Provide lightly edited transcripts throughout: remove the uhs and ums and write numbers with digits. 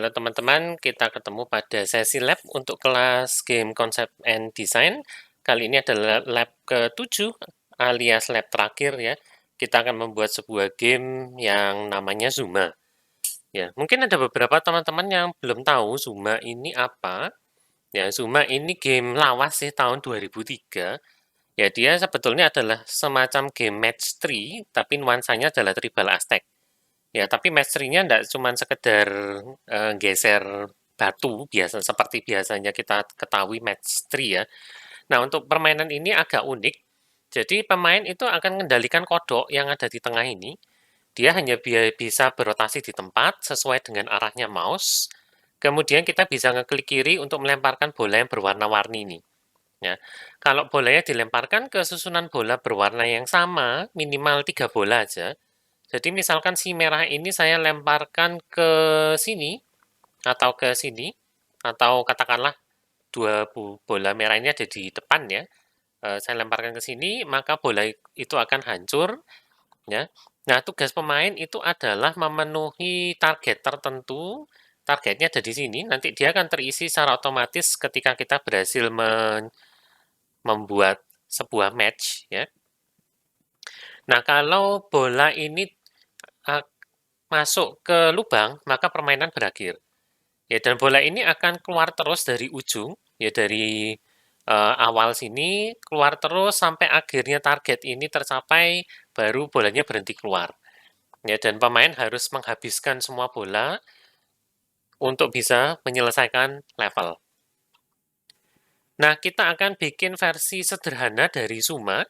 Halo teman-teman, kita ketemu pada sesi lab untuk kelas Game Concept and Design. Kali ini adalah lab ke-7 alias lab terakhir ya. Kita akan membuat sebuah game yang namanya Zuma. Ya, mungkin ada beberapa teman-teman yang belum tahu Zuma ini apa. Ya, Zuma ini game lawas sih tahun 2003. Ya, dia sebetulnya adalah semacam game match 3, tapi nuansanya adalah tribal Aztec. Ya, tapi mastery-nya enggak cuma sekedar geser batu biasa seperti biasanya kita ketahui mastery ya. Nah, untuk permainan ini agak unik. Jadi pemain itu akan mengendalikan kodok yang ada di tengah ini. Dia hanya bisa berotasi di tempat sesuai dengan arahnya mouse. Kemudian kita bisa ngeklik kiri untuk melemparkan bola yang berwarna-warni ini. Ya, kalau bolanya dilemparkan ke susunan bola berwarna yang sama, minimal 3 bola aja. Jadi misalkan si merah ini saya lemparkan ke sini, atau ke sini, atau katakanlah dua bola merah ini ada di depan ya. Saya lemparkan ke sini, maka bola itu akan hancur. Ya. Nah, tugas pemain itu adalah memenuhi target tertentu. Targetnya ada di sini, nanti dia akan terisi secara otomatis ketika kita berhasil membuat sebuah match. Ya. Nah, kalau bola ini masuk ke lubang, maka permainan berakhir. Ya, dan bola ini akan keluar terus dari ujung, ya dari awal sini, keluar terus sampai akhirnya target ini tercapai, baru bolanya berhenti keluar. Ya, dan pemain harus menghabiskan semua bola untuk bisa menyelesaikan level. Nah, kita akan bikin versi sederhana dari Zuma.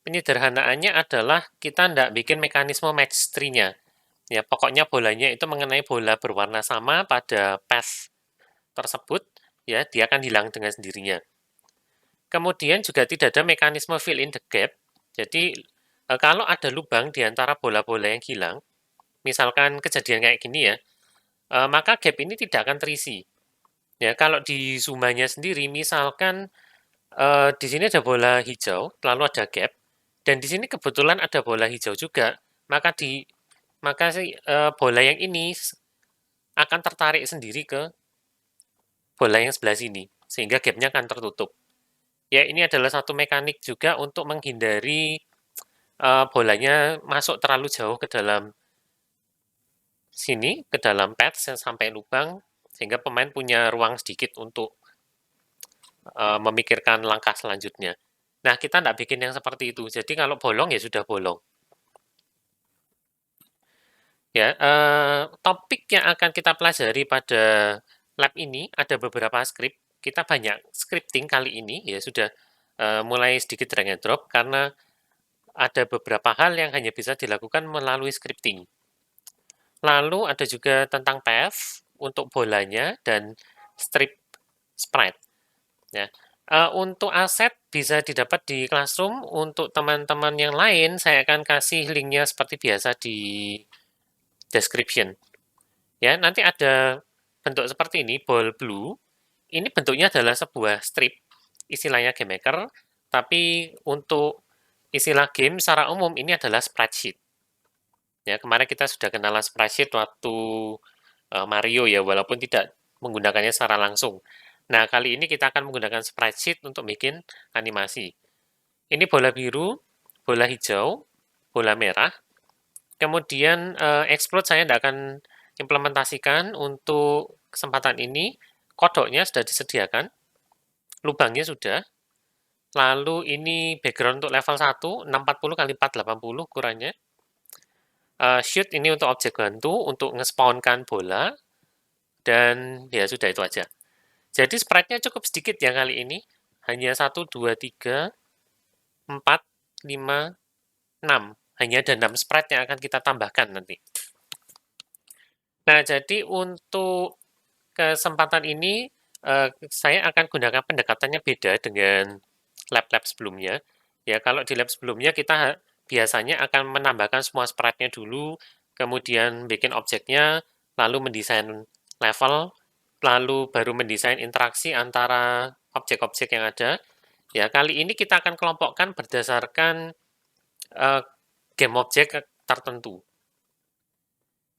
Penyederhanaannya adalah kita tidak bikin mekanisme match tree-nya. Ya, pokoknya bolanya itu mengenai bola berwarna sama pada path tersebut, ya dia akan hilang dengan sendirinya. Kemudian juga tidak ada mekanisme fill in the gap. Jadi kalau ada lubang di antara bola-bola yang hilang, misalkan kejadian kayak gini ya, maka gap ini tidak akan terisi. Ya, kalau di Zumanya sendiri, misalkan di sini ada bola hijau, lalu ada gap, dan di sini kebetulan ada bola hijau juga, maka bola yang ini akan tertarik sendiri ke bola yang sebelah sini, sehingga gapnya akan tertutup. Ya, ini adalah satu mekanik juga untuk menghindari bolanya masuk terlalu jauh ke dalam sini, ke dalam pads sampai lubang, sehingga pemain punya ruang sedikit untuk memikirkan langkah selanjutnya. Nah, kita tidak bikin yang seperti itu. Jadi kalau bolong ya sudah bolong. Ya, topik yang akan kita pelajari pada lab ini ada beberapa script. Kita banyak scripting kali ini, ya sudah mulai sedikit drag and drop karena ada beberapa hal yang hanya bisa dilakukan melalui scripting. Lalu ada juga tentang path untuk bolanya dan strip sprite. Ya. Untuk aset bisa didapat di Classroom. Untuk teman-teman yang lain, saya akan kasih linknya seperti biasa di description. Ya, nanti ada bentuk seperti ini, ball blue. Ini bentuknya adalah sebuah strip, istilahnya game maker, tapi untuk istilah game secara umum ini adalah spreadsheet. Ya, kemarin kita sudah kenalan spreadsheet waktu Mario ya, walaupun tidak menggunakannya secara langsung. Nah, kali ini kita akan menggunakan spreadsheet untuk bikin animasi. Ini bola biru, bola hijau, bola merah. Kemudian explode saya tidak akan implementasikan untuk kesempatan ini. Kodoknya sudah disediakan, lubangnya sudah. Lalu ini background untuk level 1, 640 x 480 ukurannya. Shoot ini untuk objek bantu, untuk nge-spawnkan bola. Dan ya sudah itu aja. Jadi sprite-nya cukup sedikit ya kali ini. Hanya 1, 2, 3, 4, 5, 6. Hanya ada 6 sprite yang akan kita tambahkan nanti. Nah, jadi untuk kesempatan ini, saya akan gunakan pendekatannya beda dengan lab-lab sebelumnya. Ya, kalau di lab sebelumnya kita biasanya akan menambahkan semua sprite-nya dulu, kemudian bikin objeknya, lalu mendesain level, lalu baru mendesain interaksi antara objek-objek yang ada. Ya, kali ini kita akan kelompokkan berdasarkan game objek tertentu.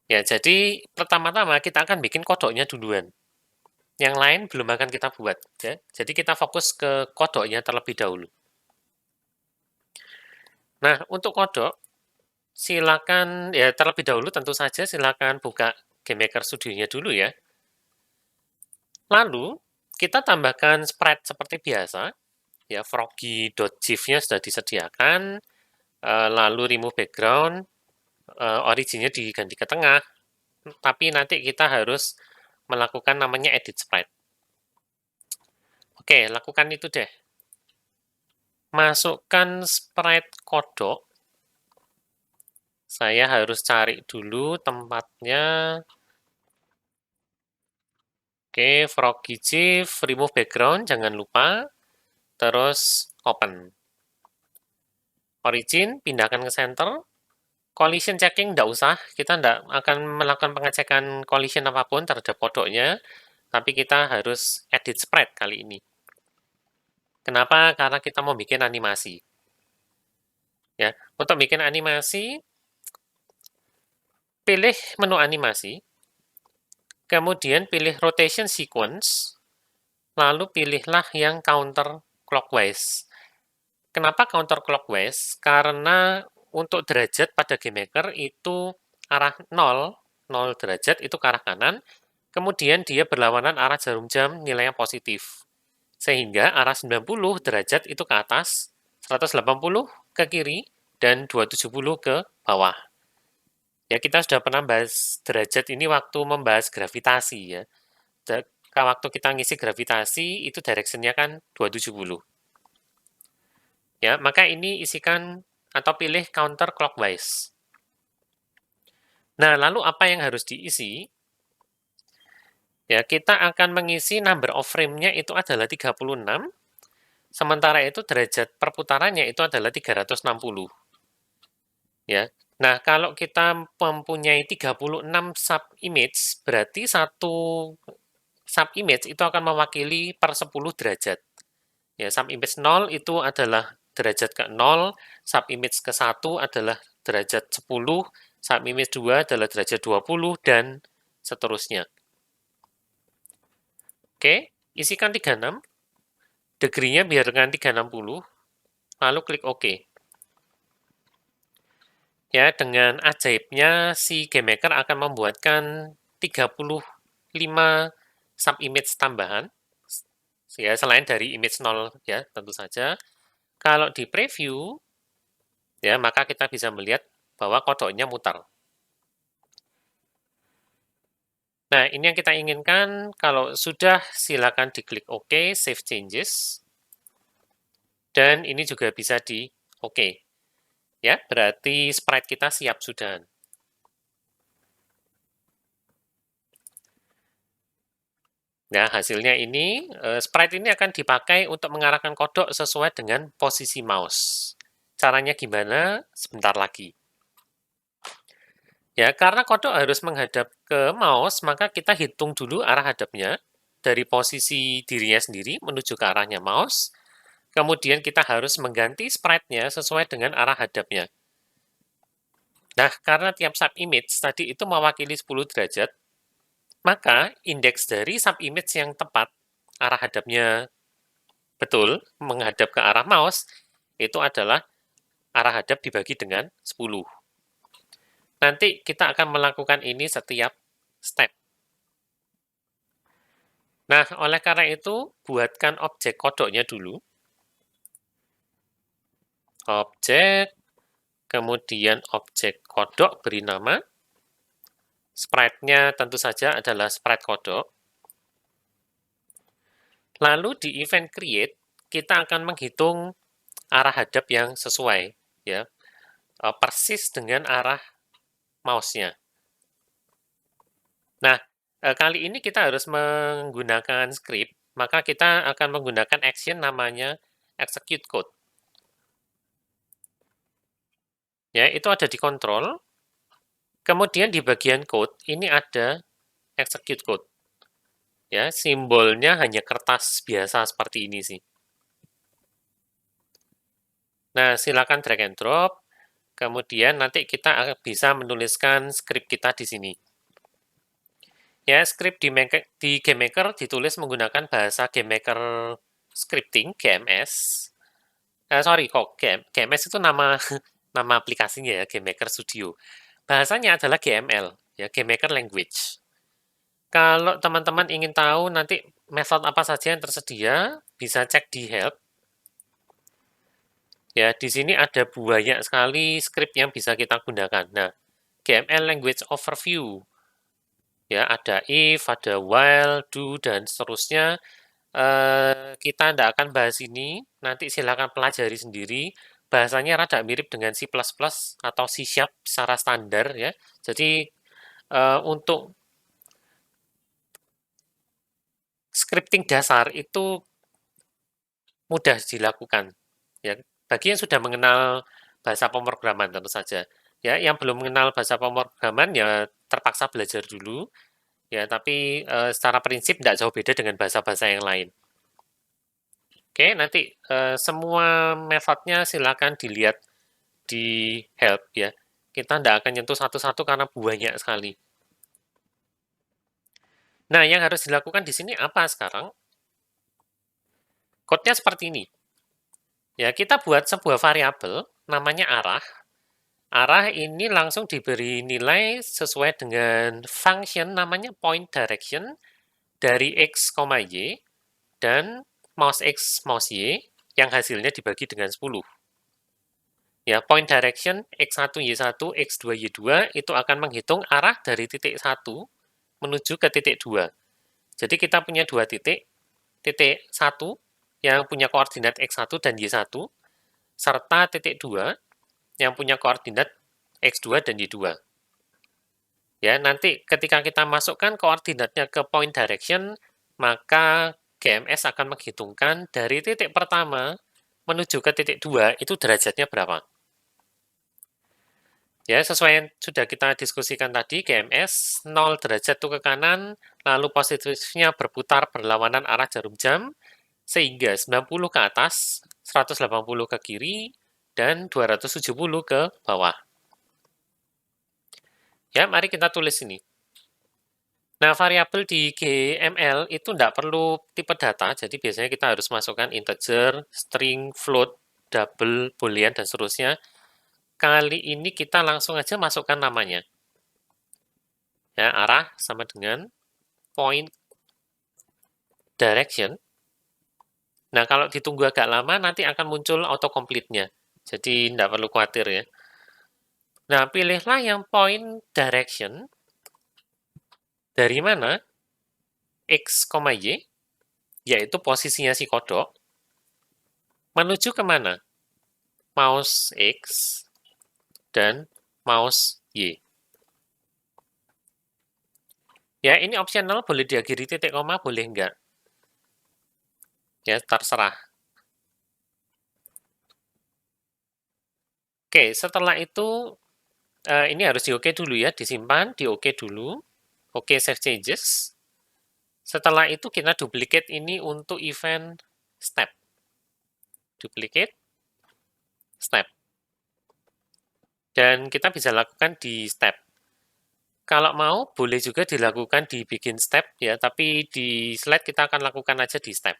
Ya, jadi pertama-tama kita akan bikin kodoknya duluan. Yang lain belum akan kita buat. Ya. Jadi kita fokus ke kodoknya terlebih dahulu. Nah, untuk kodok, silakan ya terlebih dahulu tentu saja silakan buka GameMaker Studio-nya dulu ya. Lalu, kita tambahkan sprite seperti biasa. Ya, froggy.gif-nya sudah disediakan. Lalu remove background, originnya diganti ke tengah. Tapi nanti kita harus melakukan namanya edit sprite. Oke, lakukan itu deh. Masukkan sprite kodok. Saya harus cari dulu tempatnya. Oke, froggy gif, remove background, jangan lupa. Terus open. Origin, pindahkan ke center. Collision checking tidak usah, kita tidak akan melakukan pengecekan collision apapun terhadap kodoknya, tapi kita harus edit sprite kali ini. Kenapa? Karena kita mau bikin animasi. Ya, untuk bikin animasi, pilih menu animasi, kemudian pilih rotation sequence, lalu pilihlah yang counter clockwise. Kenapa counter clockwise? Karena untuk derajat pada GameMaker itu arah 0, 0 derajat itu ke arah kanan, kemudian dia berlawanan arah jarum jam nilainya positif. Sehingga arah 90 derajat itu ke atas, 180 ke kiri, dan 270 ke bawah. Ya, kita sudah pernah bahas derajat ini waktu membahas gravitasi ya. Waktu kita ngisi gravitasi, itu direction-nya kan 270. Ya, maka ini isikan atau pilih counter clockwise. Nah, lalu apa yang harus diisi? Ya, kita akan mengisi number of frame-nya itu adalah 36, sementara itu derajat perputarannya itu adalah 360. Ya. Nah, kalau kita mempunyai 36 sub-image, berarti satu sub-image itu akan mewakili per 10 derajat. Ya, sub-image 0 itu adalah derajat ke-0, sub-image ke-1 adalah derajat 10, sub-image 2 adalah derajat 20, dan seterusnya. Oke, isikan 36, degree-nya biarkan 360, lalu klik OK. Ya, dengan ajaibnya si GameMaker akan membuatkan 35 sub-image tambahan, ya, selain dari image 0, ya, tentu saja. Kalau di preview, ya, maka kita bisa melihat bahwa kodoknya muter. Nah, ini yang kita inginkan. Kalau sudah, silakan diklik OK, Save Changes. Dan ini juga bisa di OK. Ya, berarti sprite kita siap sudah. Nah, hasilnya ini, sprite ini akan dipakai untuk mengarahkan kodok sesuai dengan posisi mouse. Caranya gimana? Sebentar lagi. Ya, karena kodok harus menghadap ke mouse, maka kita hitung dulu arah hadapnya dari posisi dirinya sendiri menuju ke arahnya mouse. Kemudian kita harus mengganti sprite-nya sesuai dengan arah hadapnya. Nah, karena tiap sub-image tadi itu mewakili 10 derajat, maka indeks dari sub-image yang tepat, arah hadapnya betul, menghadap ke arah mouse, itu adalah arah hadap dibagi dengan 10. Nanti kita akan melakukan ini setiap step. Nah, oleh karena itu, buatkan objek kodoknya dulu. Objek, kemudian objek kodok beri nama. Sprite-nya tentu saja adalah sprite kodok. Lalu di event create, kita akan menghitung arah hadap yang sesuai, ya, persis dengan arah mouse-nya. Nah, kali ini kita harus menggunakan script, maka kita akan menggunakan action namanya execute code. Ya, itu ada di control. Kemudian di bagian code, ini ada execute code. Ya, simbolnya hanya kertas biasa seperti ini sih. Nah, silakan drag and drop. Kemudian nanti kita bisa menuliskan script kita di sini. Ya, script di GameMaker ditulis menggunakan bahasa GameMaker Scripting, GMS. Sorry, kok GMS itu nama nama aplikasinya ya, GameMaker Studio. Bahasanya adalah GML, ya, GameMaker Language. Kalau teman-teman ingin tahu nanti metode apa saja yang tersedia, bisa cek di help. Ya, di sini ada banyak sekali script yang bisa kita gunakan. Nah, GML Language Overview. Ya, ada if, ada while, do, dan seterusnya. Kita tidak akan bahas ini, nanti silakan pelajari sendiri. Bahasanya rada mirip dengan C++ atau C# secara standar ya. Jadi untuk scripting dasar itu mudah dilakukan. Ya, bagi yang sudah mengenal bahasa pemrograman tentu saja. Ya, yang belum mengenal bahasa pemrograman ya terpaksa belajar dulu. Ya, tapi secara prinsip tidak jauh beda dengan bahasa-bahasa yang lain. Oke, nanti semua metodenya silakan dilihat di help ya. Kita tidak akan nyentuh satu-satu karena banyak sekali. Nah, yang harus dilakukan di sini apa sekarang? Code-nya seperti ini. Ya, kita buat sebuah variabel namanya arah. Arah ini langsung diberi nilai sesuai dengan function namanya point direction dari x, y dan mouse x, mouse y yang hasilnya dibagi dengan 10. Ya, point direction x1, y1, x2, y2 itu akan menghitung arah dari titik 1 menuju ke titik 2. Jadi kita punya dua titik 1 yang punya koordinat x1 dan y1, serta titik 2 yang punya koordinat x2 dan y2. Ya, nanti ketika kita masukkan koordinatnya ke point direction, maka GMS akan menghitungkan dari titik pertama menuju ke titik 2 itu derajatnya berapa. Ya, sesuai yang sudah kita diskusikan tadi, GMS 0 derajat itu ke kanan, lalu positifnya berputar berlawanan arah jarum jam, sehingga 90 ke atas, 180 ke kiri, dan 270 ke bawah. Ya, mari kita tulis ini. Nah, variabel di GML itu tidak perlu tipe data, jadi biasanya kita harus masukkan integer, string, float, double, boolean, dan seterusnya. Kali ini kita langsung aja masukkan namanya. Ya, arah sama dengan point direction. Nah, kalau ditunggu agak lama, nanti akan muncul autocomplete-nya. Jadi, tidak perlu khawatir ya. Nah, pilihlah yang point direction. Dari mana? X, Y, yaitu posisinya si kodok. Menuju ke mana? Mouse X dan mouse Y. Ya, ini optional, boleh diakhiri titik koma, boleh enggak. Ya, terserah. Oke, setelah itu, ini harus di OK dulu ya, disimpan, di OK dulu. OK, save changes. Setelah itu kita duplicate ini untuk event step. Duplicate, step. Dan kita bisa lakukan di step. Kalau mau, boleh juga dilakukan di bikin step ya, tapi di slide kita akan lakukan aja di step.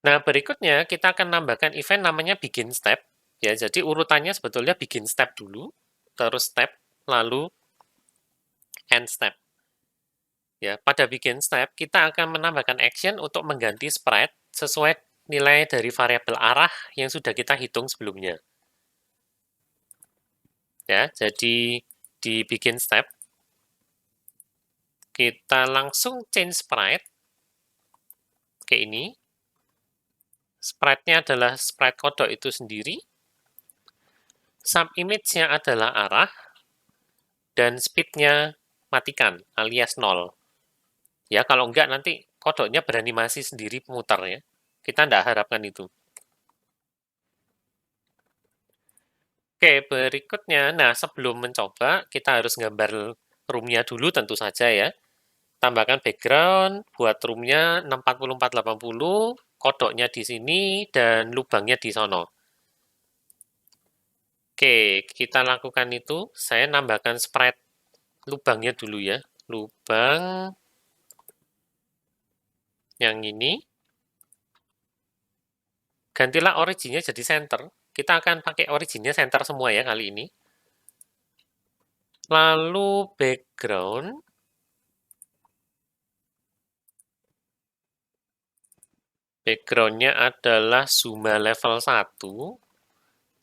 Nah, berikutnya kita akan nambahkan event namanya begin step. Ya, jadi urutannya sebetulnya begin step dulu, terus step, lalu end step. Ya, pada begin step, kita akan menambahkan action untuk mengganti sprite sesuai nilai dari variabel arah yang sudah kita hitung sebelumnya. Ya, jadi di begin step, kita langsung change sprite ke ini. Sprite-nya adalah sprite kodok itu sendiri. Subimage-nya adalah arah, dan speed-nya matikan, alias 0. Ya, kalau enggak nanti kodoknya beranimasi sendiri muter ya. Kita tidak harapkan itu. Oke, berikutnya, nah sebelum mencoba, kita harus gambar room-nya dulu tentu saja ya. Tambahkan background, buat room-nya 640-480, kodoknya di sini dan lubangnya di sono. Oke, kita lakukan itu. Saya nambahkan sprite lubangnya dulu ya. Lubang yang ini. Gantilah originnya jadi center. Kita akan pakai originnya center semua ya kali ini. Lalu background. Backgroundnya adalah Zuma level 1.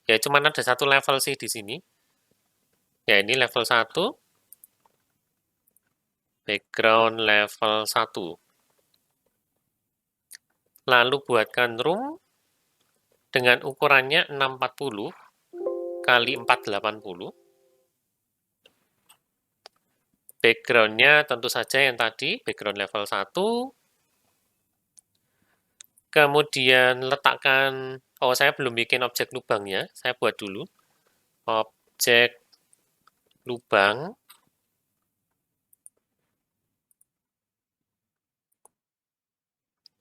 Ya, cuman ada satu level sih di sini. Ya, ini level 1. Background level 1. Lalu buatkan room dengan ukurannya 640 kali 480. Backgroundnya tentu saja yang tadi, background level 1. Kemudian letakkan, oh saya belum bikin objek lubangnya, saya buat dulu. Objek lubang.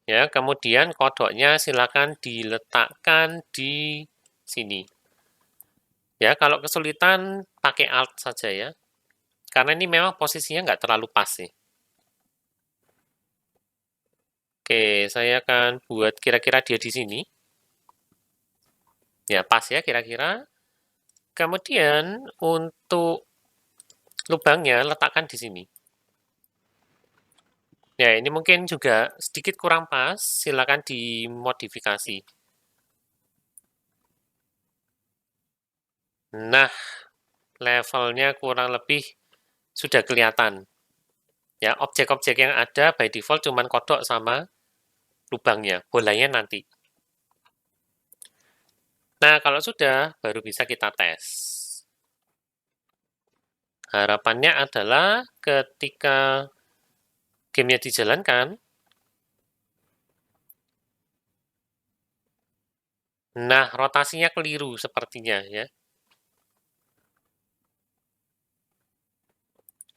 Ya, kemudian kodoknya silakan diletakkan di sini. Ya, kalau kesulitan pakai Alt saja ya. Karena ini memang posisinya nggak terlalu pas sih. Oke, saya akan buat kira-kira dia di sini. Ya, pas ya kira-kira. Kemudian untuk lubangnya letakkan di sini. Ya, ini mungkin juga sedikit kurang pas, silakan dimodifikasi. Nah, levelnya kurang lebih sudah kelihatan. Ya, objek-objek yang ada by default cuma kodok sama lubangnya, bolanya nanti. Nah, kalau sudah, baru bisa kita tes. Harapannya adalah ketika gamenya dijalankan, nah rotasinya keliru sepertinya ya.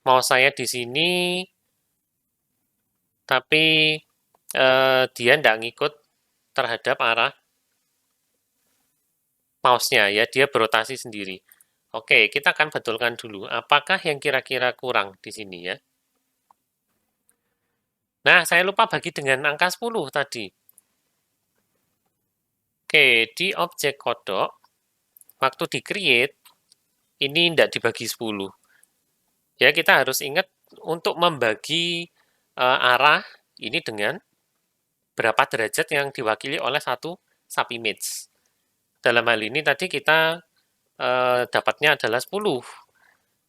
Mau saya di sini, tapi dia tidak ngikut terhadap arah mouse-nya ya, dia berotasi sendiri. Oke, kita akan betulkan dulu. Apakah yang kira-kira kurang di sini ya? Nah, saya lupa bagi dengan angka 10 tadi. Oke, di objek kodok, waktu di-create, ini tidak dibagi 10. Ya, kita harus ingat untuk membagi arah ini dengan berapa derajat yang diwakili oleh satu subimage. Dalam hal ini tadi kita dapatnya adalah 10.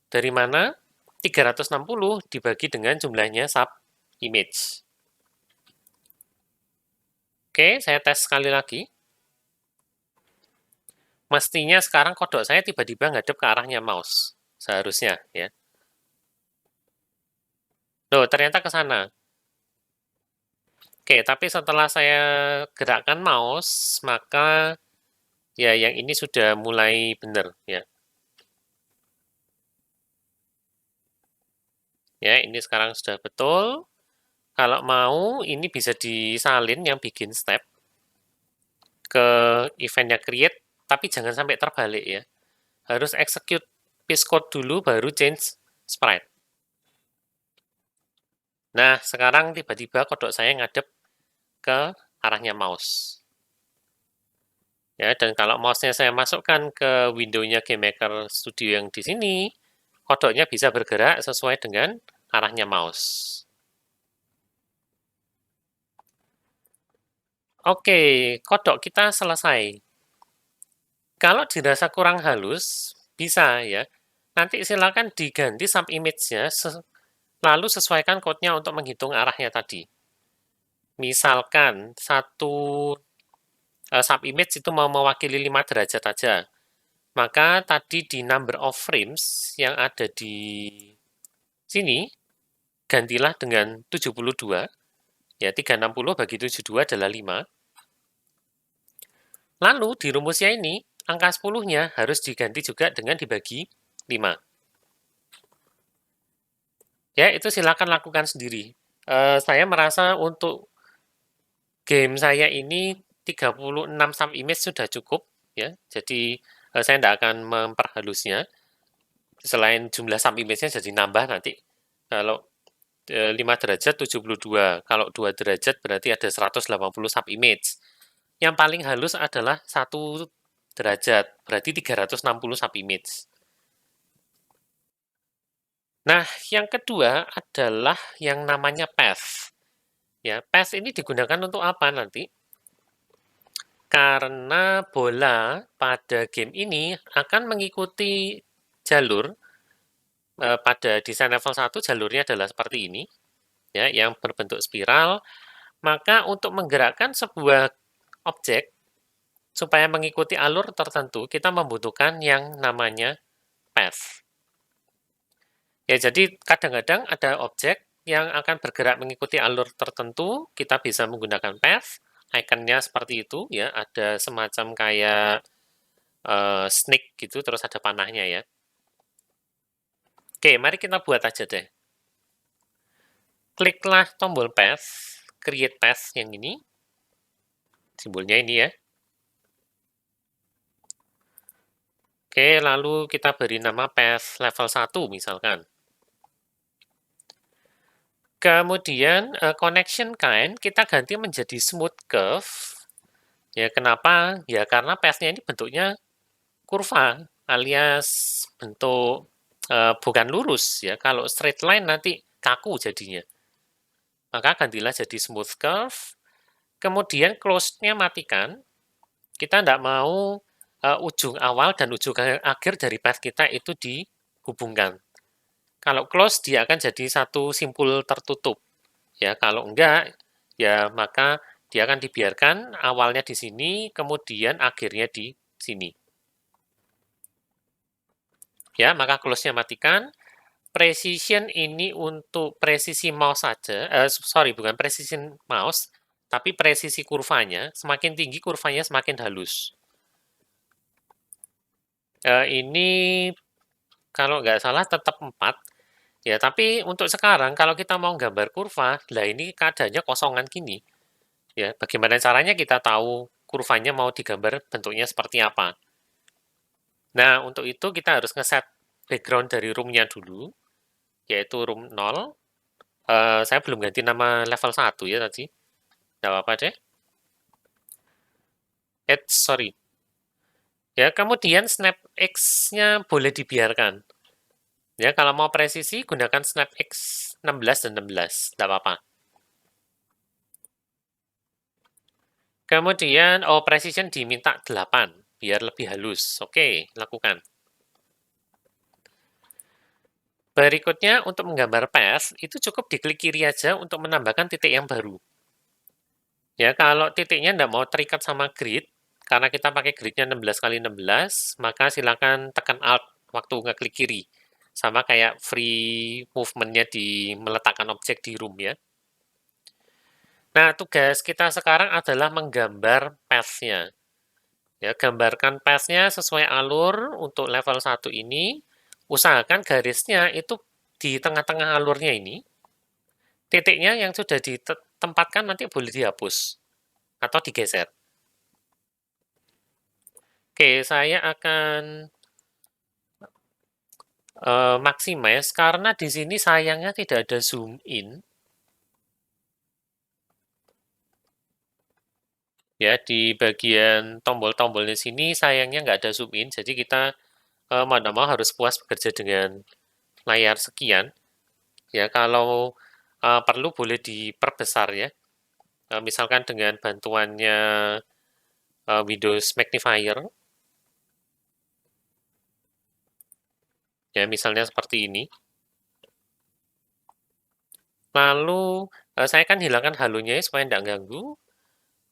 Dari mana? 360 dibagi dengan jumlahnya subimage. Oke, saya tes sekali lagi. Mestinya sekarang kodok saya tiba-tiba ngadep ke arahnya mouse. Seharusnya, ya. Loh, ternyata ke sana. Oke, tapi setelah saya gerakkan mouse, maka ya yang ini sudah mulai benar, ya. Ya, ini sekarang sudah betul. Kalau mau, ini bisa disalin yang bikin step ke eventnya create, tapi jangan sampai terbalik ya. Harus execute piece code dulu, baru change sprite. Nah, sekarang tiba-tiba kodok saya ngadep ke arahnya mouse. Ya, dan kalau mouse-nya saya masukkan ke window-nya GameMaker Studio yang di sini, kodoknya bisa bergerak sesuai dengan arahnya mouse. Oke, kodok kita selesai. Kalau dirasa kurang halus, bisa ya. Nanti silakan diganti subimage-nya, lalu sesuaikan code-nya untuk menghitung arahnya tadi. Misalkan satu subimage itu mau mewakili 5 derajat saja. Maka tadi di number of frames yang ada di sini, gantilah dengan 72. Ya, 360 bagi 72 adalah 5. Lalu di rumusnya ini, angka 10-nya harus diganti juga dengan dibagi 5. Ya, itu silakan lakukan sendiri. Saya merasa untuk game saya ini 36 sub image sudah cukup ya. Jadi saya tidak akan memperhalusnya. Selain jumlah sub image-nya jadi nambah nanti. Kalau 5 derajat 72. Kalau 2 derajat berarti ada 180 sub image. Yang paling halus adalah 1 derajat, berarti 360 sub image. Nah, yang kedua adalah yang namanya path. Ya, path ini digunakan untuk apa nanti? Karena bola pada game ini akan mengikuti jalur pada desain level 1 jalurnya adalah seperti ini, ya, yang berbentuk spiral. Maka untuk menggerakkan sebuah objek supaya mengikuti alur tertentu, kita membutuhkan yang namanya path. Ya, jadi kadang-kadang ada objek yang akan bergerak mengikuti alur tertentu, kita bisa menggunakan path. Ikonnya seperti itu, ya, ada semacam kayak snake gitu, terus ada panahnya ya. Oke, mari kita buat aja deh. Kliklah tombol path, create path yang ini, simbolnya ini ya. Oke, lalu kita beri nama path level 1 misalkan. Kemudian connection kind kita ganti menjadi smooth curve. Ya, kenapa? Ya, karena path-nya ini bentuknya kurva alias bentuk bukan lurus ya. Kalau straight line nanti kaku jadinya. Maka gantilah jadi smooth curve. Kemudian close-nya matikan. Kita tidak mau ujung awal dan ujung akhir dari path kita itu dihubungkan. Kalau close dia akan jadi satu simpul tertutup. Ya, kalau enggak ya maka dia akan dibiarkan awalnya di sini, kemudian akhirnya di sini. Ya, maka close-nya matikan. Precision ini untuk presisi mouse saja. Sorry, bukan precision mouse, tapi presisi kurvanya. Semakin tinggi kurvanya semakin halus. Ini kalau nggak salah tetap 4. Ya, tapi untuk sekarang kalau kita mau gambar kurva, lah ini keadaannya kosongan gini. Ya, bagaimana caranya kita tahu kurvanya mau digambar bentuknya seperti apa? Nah, untuk itu kita harus ngeset background dari room-nya dulu, yaitu room 0. Saya belum ganti nama level 1 ya tadi. Nggak apa-apa deh. Sorry. Ya, kemudian snap X-nya boleh dibiarkan. Ya, kalau mau presisi, gunakan snap X 16 dan 16. Nggak apa-apa. Kemudian, precision diminta 8, biar lebih halus. Oke, lakukan. Berikutnya, untuk menggambar path, itu cukup diklik kiri aja untuk menambahkan titik yang baru. Ya, kalau titiknya tidak mau terikat sama grid, karena kita pakai gridnya 16x16, maka silakan tekan Alt waktu ngeklik kiri. Sama kayak free movement-nya di meletakkan objek di room ya. Nah, tugas kita sekarang adalah menggambar path-nya. Ya, gambarkan path-nya sesuai alur untuk level 1 ini. Usahakan garisnya itu di tengah-tengah alurnya ini. Titiknya yang sudah ditempatkan nanti boleh dihapus atau digeser. Oke, saya akan maximize karena di sini sayangnya tidak ada zoom in. Ya, di bagian tombol-tombolnya sini sayangnya nggak ada zoom in, jadi kita mau tidak mau harus puas bekerja dengan layar sekian. Ya, kalau perlu boleh diperbesar ya. Misalkan dengan bantuannya Windows Magnifier. Ya, misalnya seperti ini. Lalu saya akan hilangkan halonya ya, supaya tidak ganggu.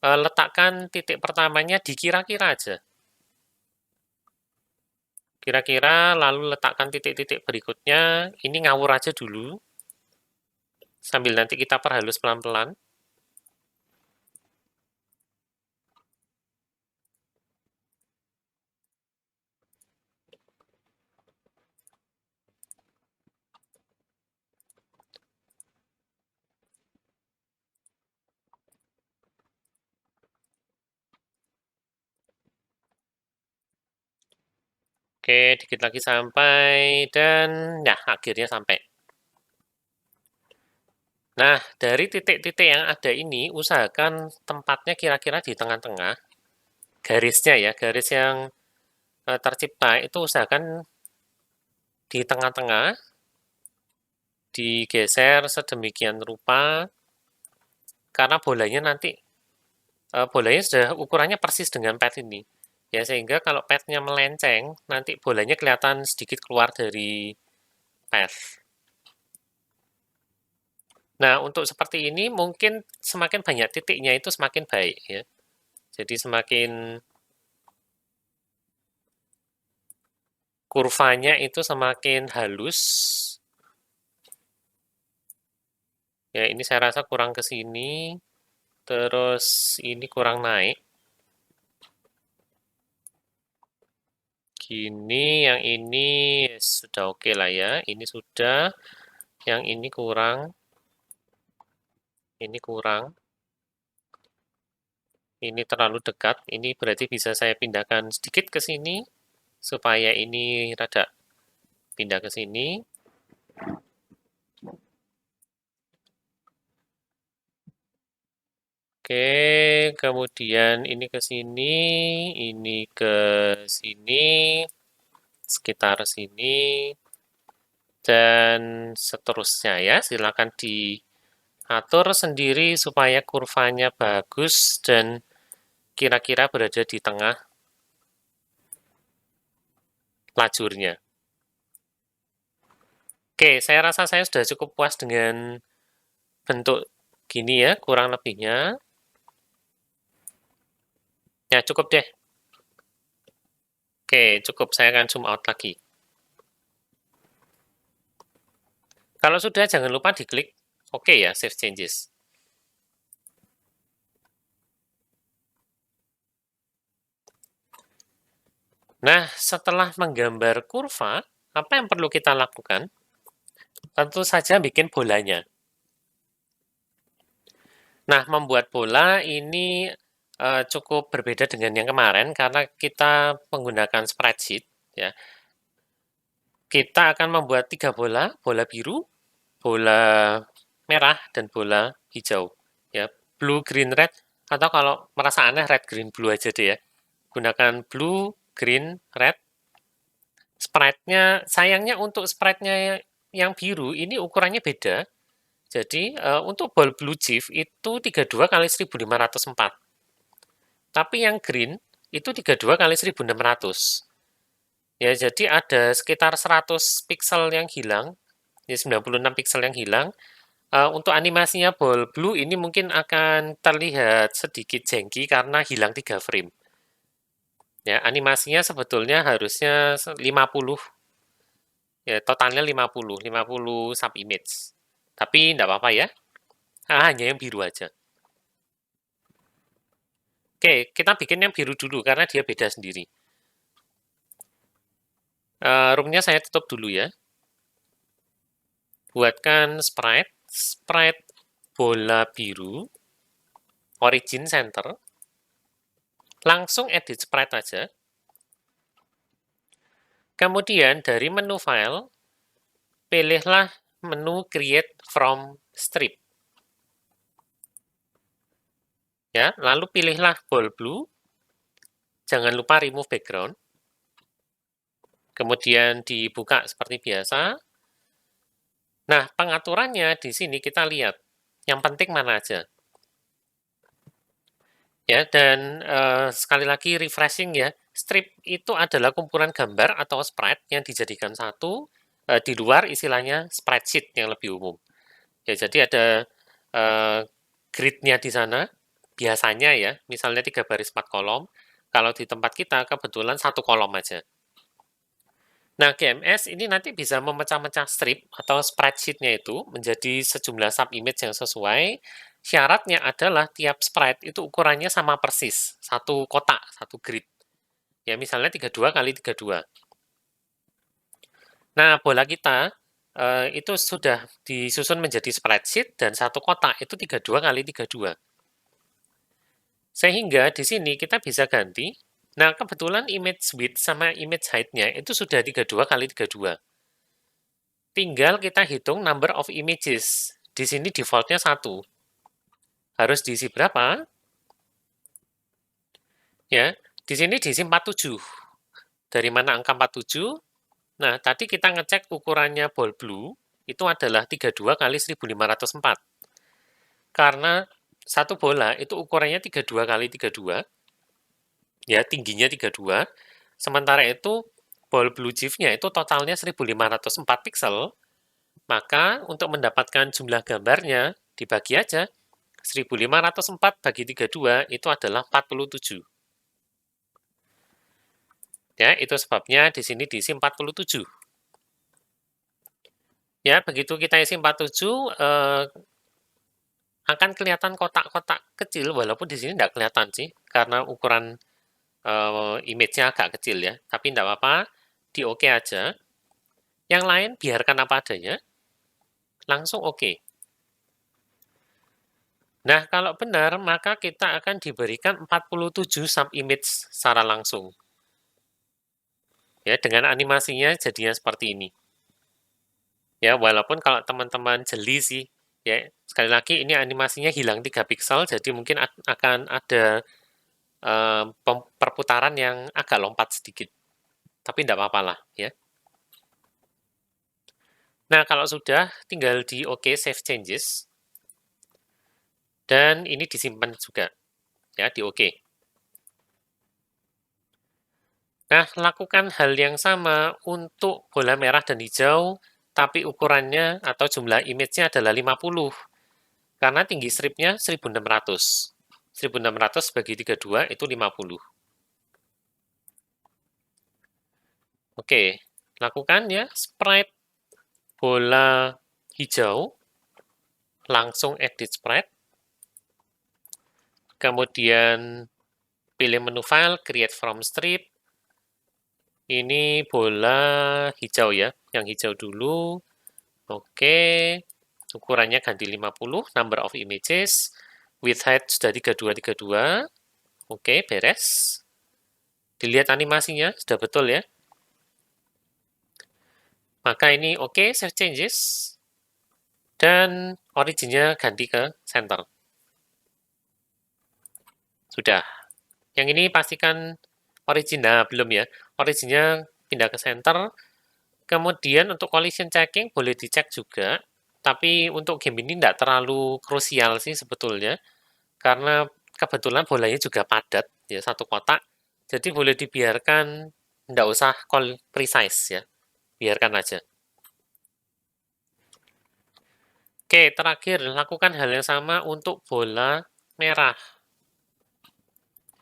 Letakkan titik pertamanya di kira-kira aja. Kira-kira, lalu letakkan titik-titik berikutnya. Ini ngawur aja dulu. Sambil nanti kita perhalus pelan-pelan. Oke, dikit lagi sampai, dan ya akhirnya sampai. Nah, dari titik-titik yang ada ini, usahakan tempatnya kira-kira di tengah-tengah. Garisnya ya, garis yang tercipta itu usahakan di tengah-tengah, digeser sedemikian rupa, karena bolanya sudah ukurannya persis dengan pad ini. Ya, sehingga kalau padnya melenceng, nanti bolanya kelihatan sedikit keluar dari pad. Nah, untuk seperti ini mungkin semakin banyak titiknya itu semakin baik ya. Jadi semakin kurvanya itu semakin halus. Ya, ini saya rasa kurang ke sini. Terus ini kurang naik. Gini, yang ini sudah oke lah ya. Ini sudah. Yang ini kurang. Ini kurang. Ini terlalu dekat. Ini berarti bisa saya pindahkan sedikit ke sini. Supaya ini rada pindah ke sini. Oke, kemudian ini ke sini, ini ke sini, sekitar sini, dan seterusnya ya. Silakan diatur sendiri supaya kurvanya bagus dan kira-kira berada di tengah lajurnya. Oke, saya rasa saya sudah cukup puas dengan bentuk gini ya, kurang lebihnya. Ya, cukup deh. Oke, cukup. Saya akan zoom out lagi. Kalau sudah, jangan lupa diklik OK ya, Save Changes. Nah, setelah menggambar kurva, apa yang perlu kita lakukan? Tentu saja bikin bolanya. Nah, membuat bola ini cukup berbeda dengan yang kemarin karena kita menggunakan spreadsheet. Ya. Kita akan membuat 3 bola, bola biru, bola merah, dan bola hijau. Ya, blue, green, red, atau kalau merasa aneh, red, green, blue aja deh ya. Gunakan blue, green, red. Sprite-nya, sayangnya untuk sprite-nya yang biru ini ukurannya beda. Jadi untuk ball blue chief itu 32 kali 1504. Tapi yang green itu 32 kali 1600. Ya, jadi ada sekitar 100 pixel yang hilang. Ya, 96 pixel yang hilang. Untuk animasinya ball blue ini mungkin akan terlihat sedikit jengki karena hilang 3 frame. Ya, animasinya sebetulnya harusnya 50. Ya, totalnya 50 sub image. Tapi tidak apa-apa ya. Hanya yang biru aja. Oke, kita bikin yang biru dulu karena dia beda sendiri. Roomnya saya tutup dulu ya. Buatkan sprite bola biru, origin center. Langsung edit sprite aja. Kemudian dari menu file, pilihlah menu create from strip. Ya, lalu pilihlah ball blue. Jangan lupa remove background. Kemudian dibuka seperti biasa. Nah, pengaturannya di sini kita lihat. Yang penting mana aja. Ya, dan sekali lagi refreshing ya. Strip itu adalah kumpulan gambar atau sprite yang dijadikan satu, di luar istilahnya spreadsheet yang lebih umum. Ya, jadi ada grid-nya di sana, biasanya ya, misalnya 3 baris 4 kolom. Kalau di tempat kita kebetulan 1 kolom aja. Nah, GMS ini nanti bisa memecah-mecah strip atau spreadsheet-nya itu menjadi sejumlah sub-image yang sesuai. Syaratnya adalah tiap sprite itu ukurannya sama persis, satu kotak, satu grid. Ya, misalnya 32 kali 32. Nah, bola kita itu sudah disusun menjadi spreadsheet dan satu kotak itu 32 kali 32. Sehingga di sini kita bisa ganti Nah, kebetulan image width sama image height-nya itu sudah 32 kali 32. Tinggal kita hitung number of images. Di sini default-nya 1. Harus diisi berapa? Ya, di sini diisi 47. Dari mana angka 47? Nah, tadi kita ngecek ukurannya ball blue, itu adalah 32 kali 1504. Karena satu bola itu ukurannya 32 kali 32, ya tingginya 32, sementara itu ball blue GIF-nya itu totalnya 1504 pixel, maka untuk mendapatkan jumlah gambarnya, dibagi aja, 1504 bagi 32 itu adalah 47. Ya, itu sebabnya di sini diisi 47. Ya, begitu kita isi 47, akan kelihatan kotak-kotak kecil, walaupun di sini tidak kelihatan sih, karena ukuran image-nya agak kecil ya. Tapi tidak apa-apa, di oke aja. Yang lain biarkan apa adanya, langsung oke. Nah, kalau benar, maka kita akan diberikan 47 sub-image secara langsung. Ya, dengan animasinya jadinya seperti ini. Ya, walaupun kalau teman-teman jeli sih, ya sekali lagi ini animasinya hilang 3 pixel, jadi mungkin akan ada perputaran yang agak lompat sedikit. Tapi tidak apa-apa lah, ya. Nah, kalau sudah, tinggal di OK, Save Changes. Dan ini disimpan juga, ya, di OK. Nah, lakukan hal yang sama untuk bola merah dan hijau, tapi ukurannya atau jumlah image-nya adalah 50. Karena tinggi stripnya 1600. 1600 bagi 32 itu 50. Oke, lakukan ya, sprite bola hijau, langsung edit sprite, kemudian pilih menu file, create from strip, ini bola hijau ya, yang hijau dulu, oke, ukurannya ganti 50, number of images, width height sudah 3232, oke, beres, dilihat animasinya, sudah betul ya, maka ini oke, save changes, dan originnya ganti ke center. Sudah. Yang ini pastikan original, belum ya. Originnya pindah ke center. Kemudian untuk collision checking boleh dicek juga. Tapi untuk game ini tidak terlalu krusial sih sebetulnya. Karena kebetulan bolanya juga padat, ya satu kotak. Jadi boleh dibiarkan, tidak usah call precise ya. Biarkan aja. Oke, terakhir lakukan hal yang sama untuk bola merah.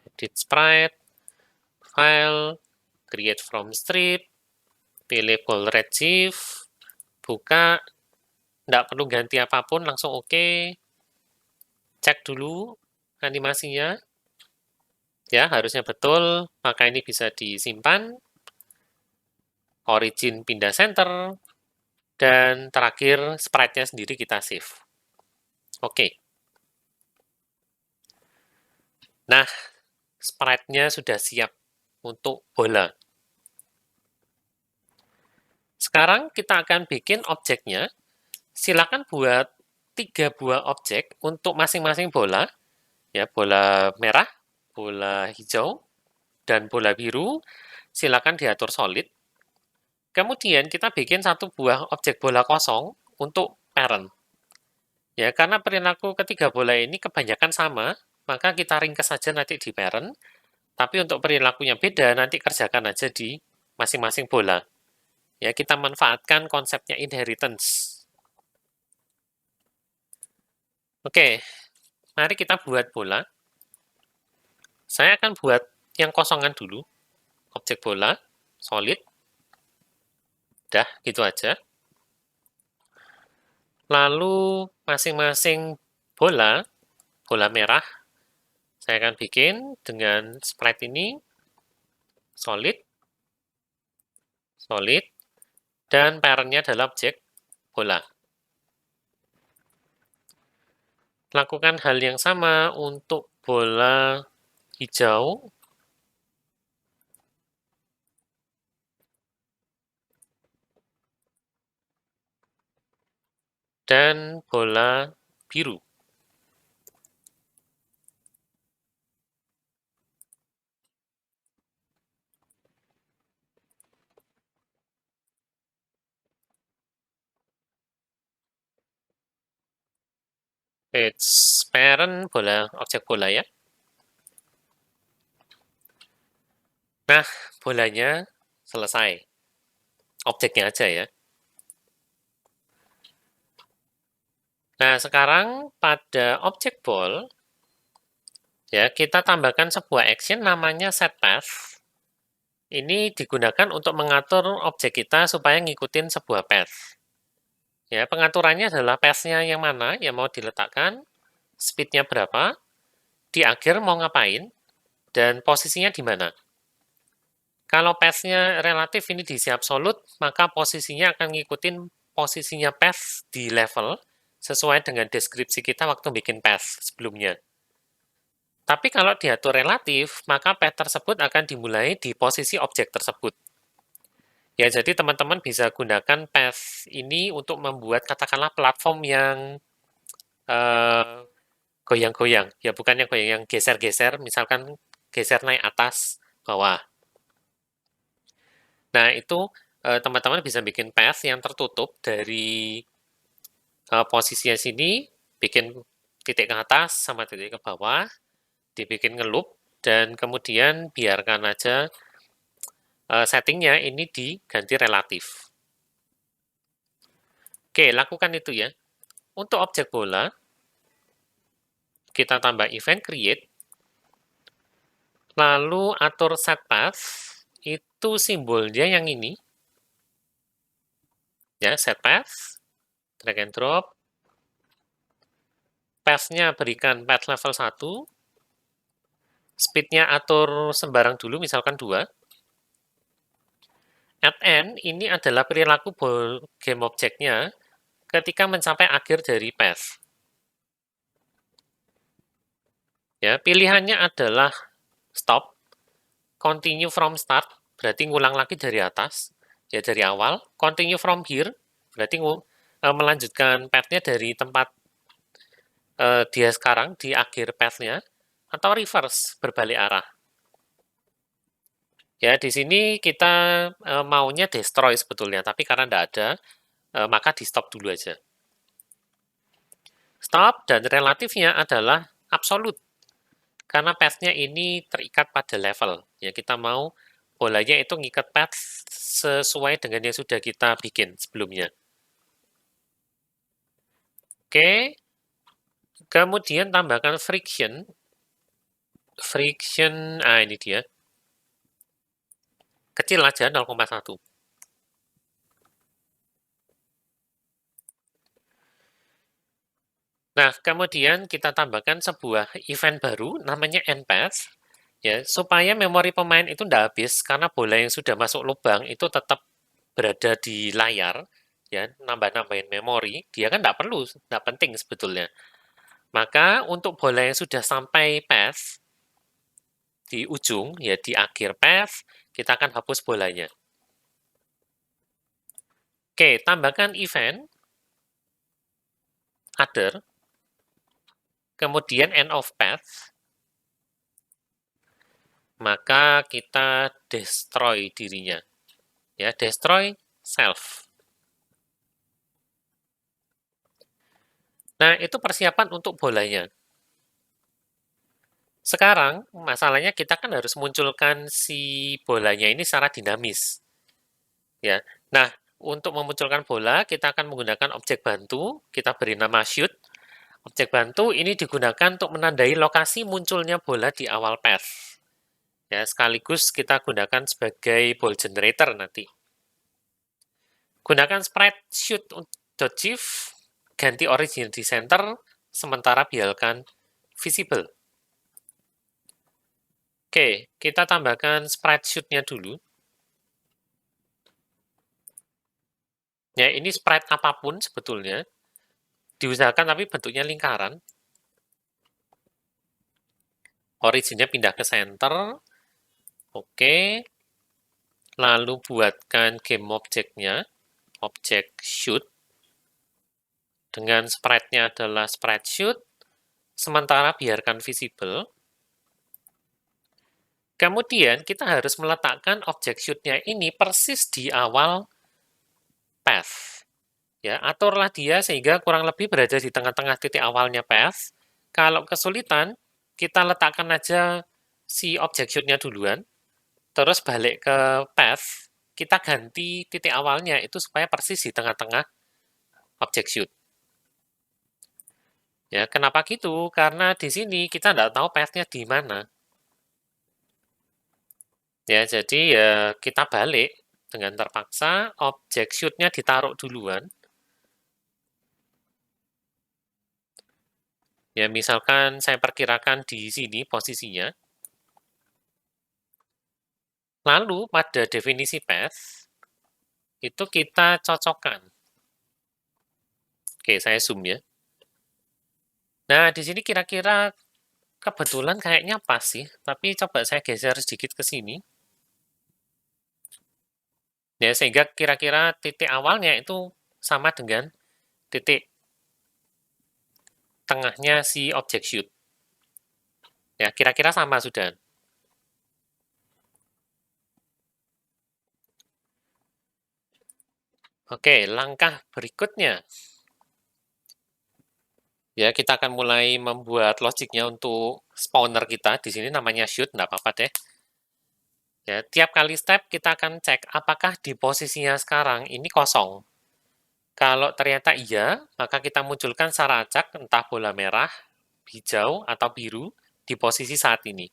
Edit sprite, file, create from strip, pilih ball red GIF, buka, tidak perlu ganti apapun, langsung oke. Cek dulu animasinya, ya harusnya betul, maka ini bisa disimpan, origin pindah center, dan terakhir sprite-nya sendiri kita save. Oke. Nah, sprite-nya sudah siap untuk bola. Sekarang kita akan bikin objeknya. Silakan buat 3 buah objek untuk masing-masing bola. Ya, bola merah, bola hijau, dan bola biru. Silakan diatur solid. Kemudian kita bikin satu buah objek bola kosong untuk parent. Ya, karena perilaku ketiga bola ini kebanyakan sama, maka kita ringkas saja nanti di parent. Tapi untuk perilakunya beda, nanti kerjakan aja di masing-masing bola. Ya, kita manfaatkan konsepnya inheritance. Oke, mari kita buat bola. Saya akan buat yang kosongan dulu. Objek bola, solid. Udah, gitu aja. Lalu masing-masing bola, bola merah, saya akan bikin dengan sprite ini, solid, solid, dan parentnya adalah objek bola. Lakukan hal yang sama untuk bola hijau. dan bola biru. It's parent bola, objek bola ya. Nah, bolanya selesai. Objeknya aja ya. Nah, sekarang pada objek ball, ya kita tambahkan sebuah action namanya setPath. Ini digunakan untuk mengatur objek kita supaya ngikutin sebuah path. Ya, pengaturannya adalah path-nya yang mana yang mau diletakkan, speed-nya berapa, di akhir mau ngapain, dan posisinya di mana. Kalau path-nya relatif ini diisi absolut, maka posisinya akan ngikutin posisinya path di level sesuai dengan deskripsi kita waktu bikin path sebelumnya. Tapi kalau diatur relatif, maka path tersebut akan dimulai di posisi objek tersebut. Ya, jadi teman-teman bisa gunakan path ini untuk membuat katakanlah platform yang goyang-goyang. Ya, bukan yang goyang, yang geser-geser, misalkan geser naik atas, bawah. Nah, itu teman-teman bisa bikin path yang tertutup dari posisinya sini, bikin titik ke atas sama titik ke bawah, dibikin ngeloop, dan kemudian biarkan aja settingnya ini diganti relatif. Oke, lakukan itu ya. Untuk objek bola, kita tambah event create, lalu atur set path, itu simbolnya yang ini, ya, set path, drag and drop, path-nya berikan path level 1, speed-nya atur sembarang dulu, misalkan 2, at end ini adalah perilaku game objeknya ketika mencapai akhir dari path. Ya, pilihannya adalah stop, continue from start, berarti ngulang lagi dari atas, ya dari awal, continue from here, berarti melanjutkan path-nya dari tempat dia sekarang di akhir path-nya, atau reverse, berbalik arah. Ya, di sini kita maunya destroy sebetulnya, tapi karena tidak ada, maka di stop dulu aja. Stop dan relatifnya adalah absolut, karena path-nya ini terikat pada level. Ya, kita mau bolanya itu ngikat path sesuai dengan yang sudah kita bikin sebelumnya. Oke, kemudian tambahkan friction. Friction, ini dia. Kecil aja, 0,1. Nah, kemudian kita tambahkan sebuah event baru, namanya endPath, ya, supaya memori pemain itu tidak habis, karena bola yang sudah masuk lubang itu tetap berada di layar, ya, nambah-nambahin memori, dia kan tidak perlu, tidak penting sebetulnya. Maka untuk bola yang sudah sampai path, di ujung, ya di akhir path, kita akan hapus bolanya. Oke, tambahkan event, other, kemudian end of path, maka kita destroy dirinya. Ya, destroy self. Nah, itu persiapan untuk bolanya. Sekarang, masalahnya kita kan harus munculkan si bolanya ini secara dinamis. Ya. Nah, untuk memunculkan bola, kita akan menggunakan objek bantu, kita beri nama shoot. Objek bantu ini digunakan untuk menandai lokasi munculnya bola di awal path. Ya, sekaligus kita gunakan sebagai ball generator nanti. Gunakan sprite shoot.gif, ganti origin di center, sementara biarkan visible. Oke, kita tambahkan sprite shoot-nya dulu. Ya, ini sprite apapun sebetulnya. Diusahakan tapi bentuknya lingkaran. Originnya pindah ke center. Oke. Lalu buatkan game objeknya. Objek shoot. dengan sprite-nya adalah sprite shoot, sementara biarkan visible. Kemudian kita harus meletakkan objek shoot-nya ini persis di awal path. Ya, aturlah dia sehingga kurang lebih berada di tengah-tengah titik awalnya path. Kalau kesulitan, kita letakkan aja si objek shoot-nya duluan, terus balik ke path, kita ganti titik awalnya itu supaya persis di tengah-tengah objek shoot. Ya, kenapa gitu? Karena di sini kita nggak tahu path-nya di mana. Ya, jadi ya kita balik dengan terpaksa, objek shoot-nya ditaruh duluan. Ya, misalkan saya perkirakan di sini posisinya. Lalu pada definisi path, itu kita cocokkan. Oke, saya zoom ya. Nah, di sini kira-kira kebetulan kayaknya pas sih, tapi coba saya geser sedikit ke sini. Ya, sehingga kira-kira titik awalnya itu sama dengan titik tengahnya si objek shoot. Ya, kira-kira sama sudah. Oke, langkah berikutnya. Ya, kita akan mulai membuat logiknya untuk spawner kita. Di sini namanya shoot, nggak apa-apa deh. Ya, tiap kali step kita akan cek apakah di posisinya sekarang ini kosong. Kalau ternyata iya, maka kita munculkan secara acak entah bola merah, hijau, atau biru di posisi saat ini.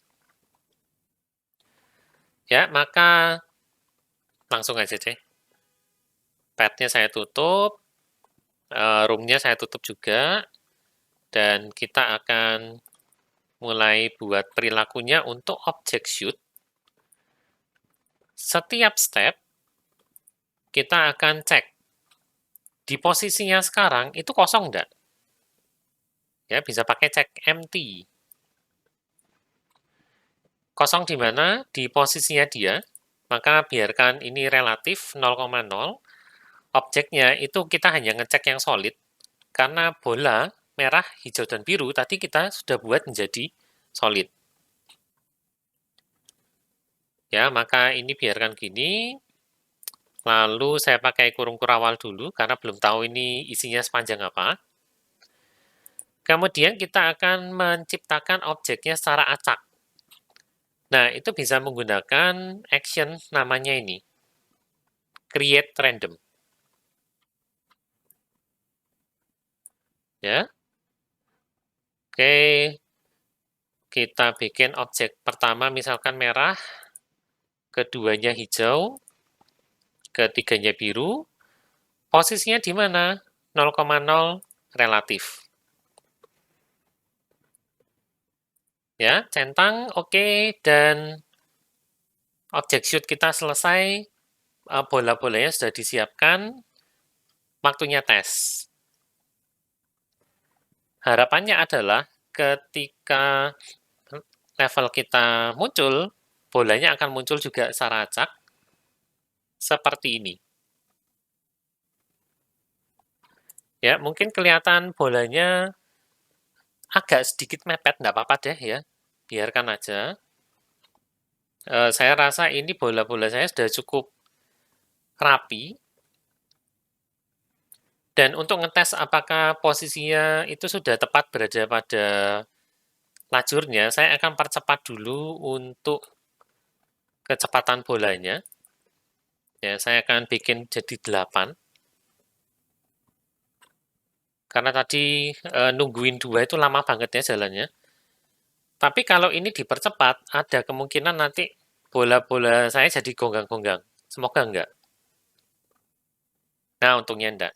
Ya, maka langsung aja deh. Pad-nya saya tutup, room-nya saya tutup juga, dan kita akan mulai buat perilakunya untuk objek shoot. Setiap step, kita akan cek di posisinya sekarang itu kosong enggak? Ya, bisa pakai cek empty. Kosong di mana? Di posisinya dia. Maka biarkan ini relatif 0,0. Objeknya itu kita hanya ngecek yang solid. Karena bola merah, hijau, dan biru tadi kita sudah buat menjadi solid. Ya, maka ini biarkan gini. Lalu saya pakai kurung kurawal dulu karena belum tahu ini isinya sepanjang apa. Kemudian kita akan menciptakan objeknya secara acak. Nah, itu bisa menggunakan action namanya ini. Create random. Ya. Oke. Kita bikin objek pertama misalkan merah, keduanya hijau, ketiganya biru. Posisinya di mana? 0,0 relatif. Ya, centang, oke, dan objek shoot kita selesai, bola-bolanya sudah disiapkan, waktunya tes. Harapannya adalah ketika level kita muncul, bolanya akan muncul juga secara acak, seperti ini. Ya, mungkin kelihatan bolanya agak sedikit mepet, nggak apa-apa deh ya, biarkan aja. Saya rasa ini bola-bola saya sudah cukup rapi. Dan untuk ngetes apakah posisinya itu sudah tepat berada pada lajurnya, saya akan percepat dulu untuk kecepatan bolanya. Ya, saya akan bikin jadi 8. Karena tadi nungguin 2 itu lama banget ya jalannya. Tapi kalau ini dipercepat, ada kemungkinan nanti bola-bola saya jadi gonggang-gonggang. Semoga enggak. Nah, untungnya enggak.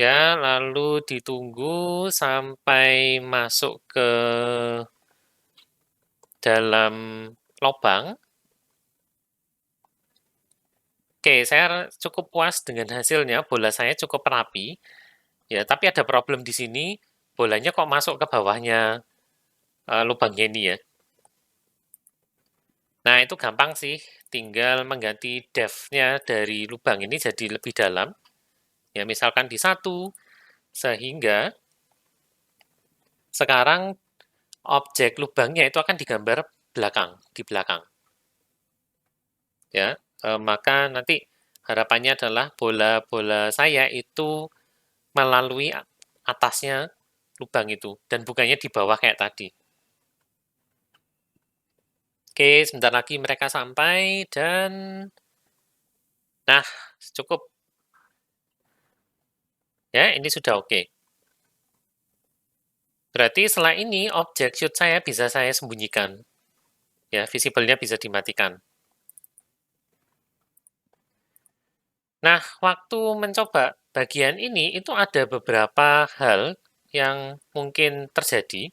Ya, lalu ditunggu sampai masuk ke dalam lubang. Oke, saya cukup puas dengan hasilnya. Bola saya cukup rapi. Ya, tapi ada problem di sini. Bolanya kok masuk ke bawahnya lubangnya ini ya. Nah, itu gampang sih. Tinggal mengganti depth-nya dari lubang ini jadi lebih dalam. Ya, misalkan di 1, sehingga sekarang objek lubangnya itu akan digambar di belakang. Ya, maka nanti harapannya adalah bola-bola saya itu melalui atasnya lubang itu, dan bukannya di bawah kayak tadi. Oke, sebentar lagi mereka sampai, dan nah, cukup. Ya, ini sudah oke. Berarti setelah ini objek shoot saya bisa saya sembunyikan. Ya, visible-nya bisa dimatikan. Nah, waktu mencoba bagian ini itu ada beberapa hal yang mungkin terjadi.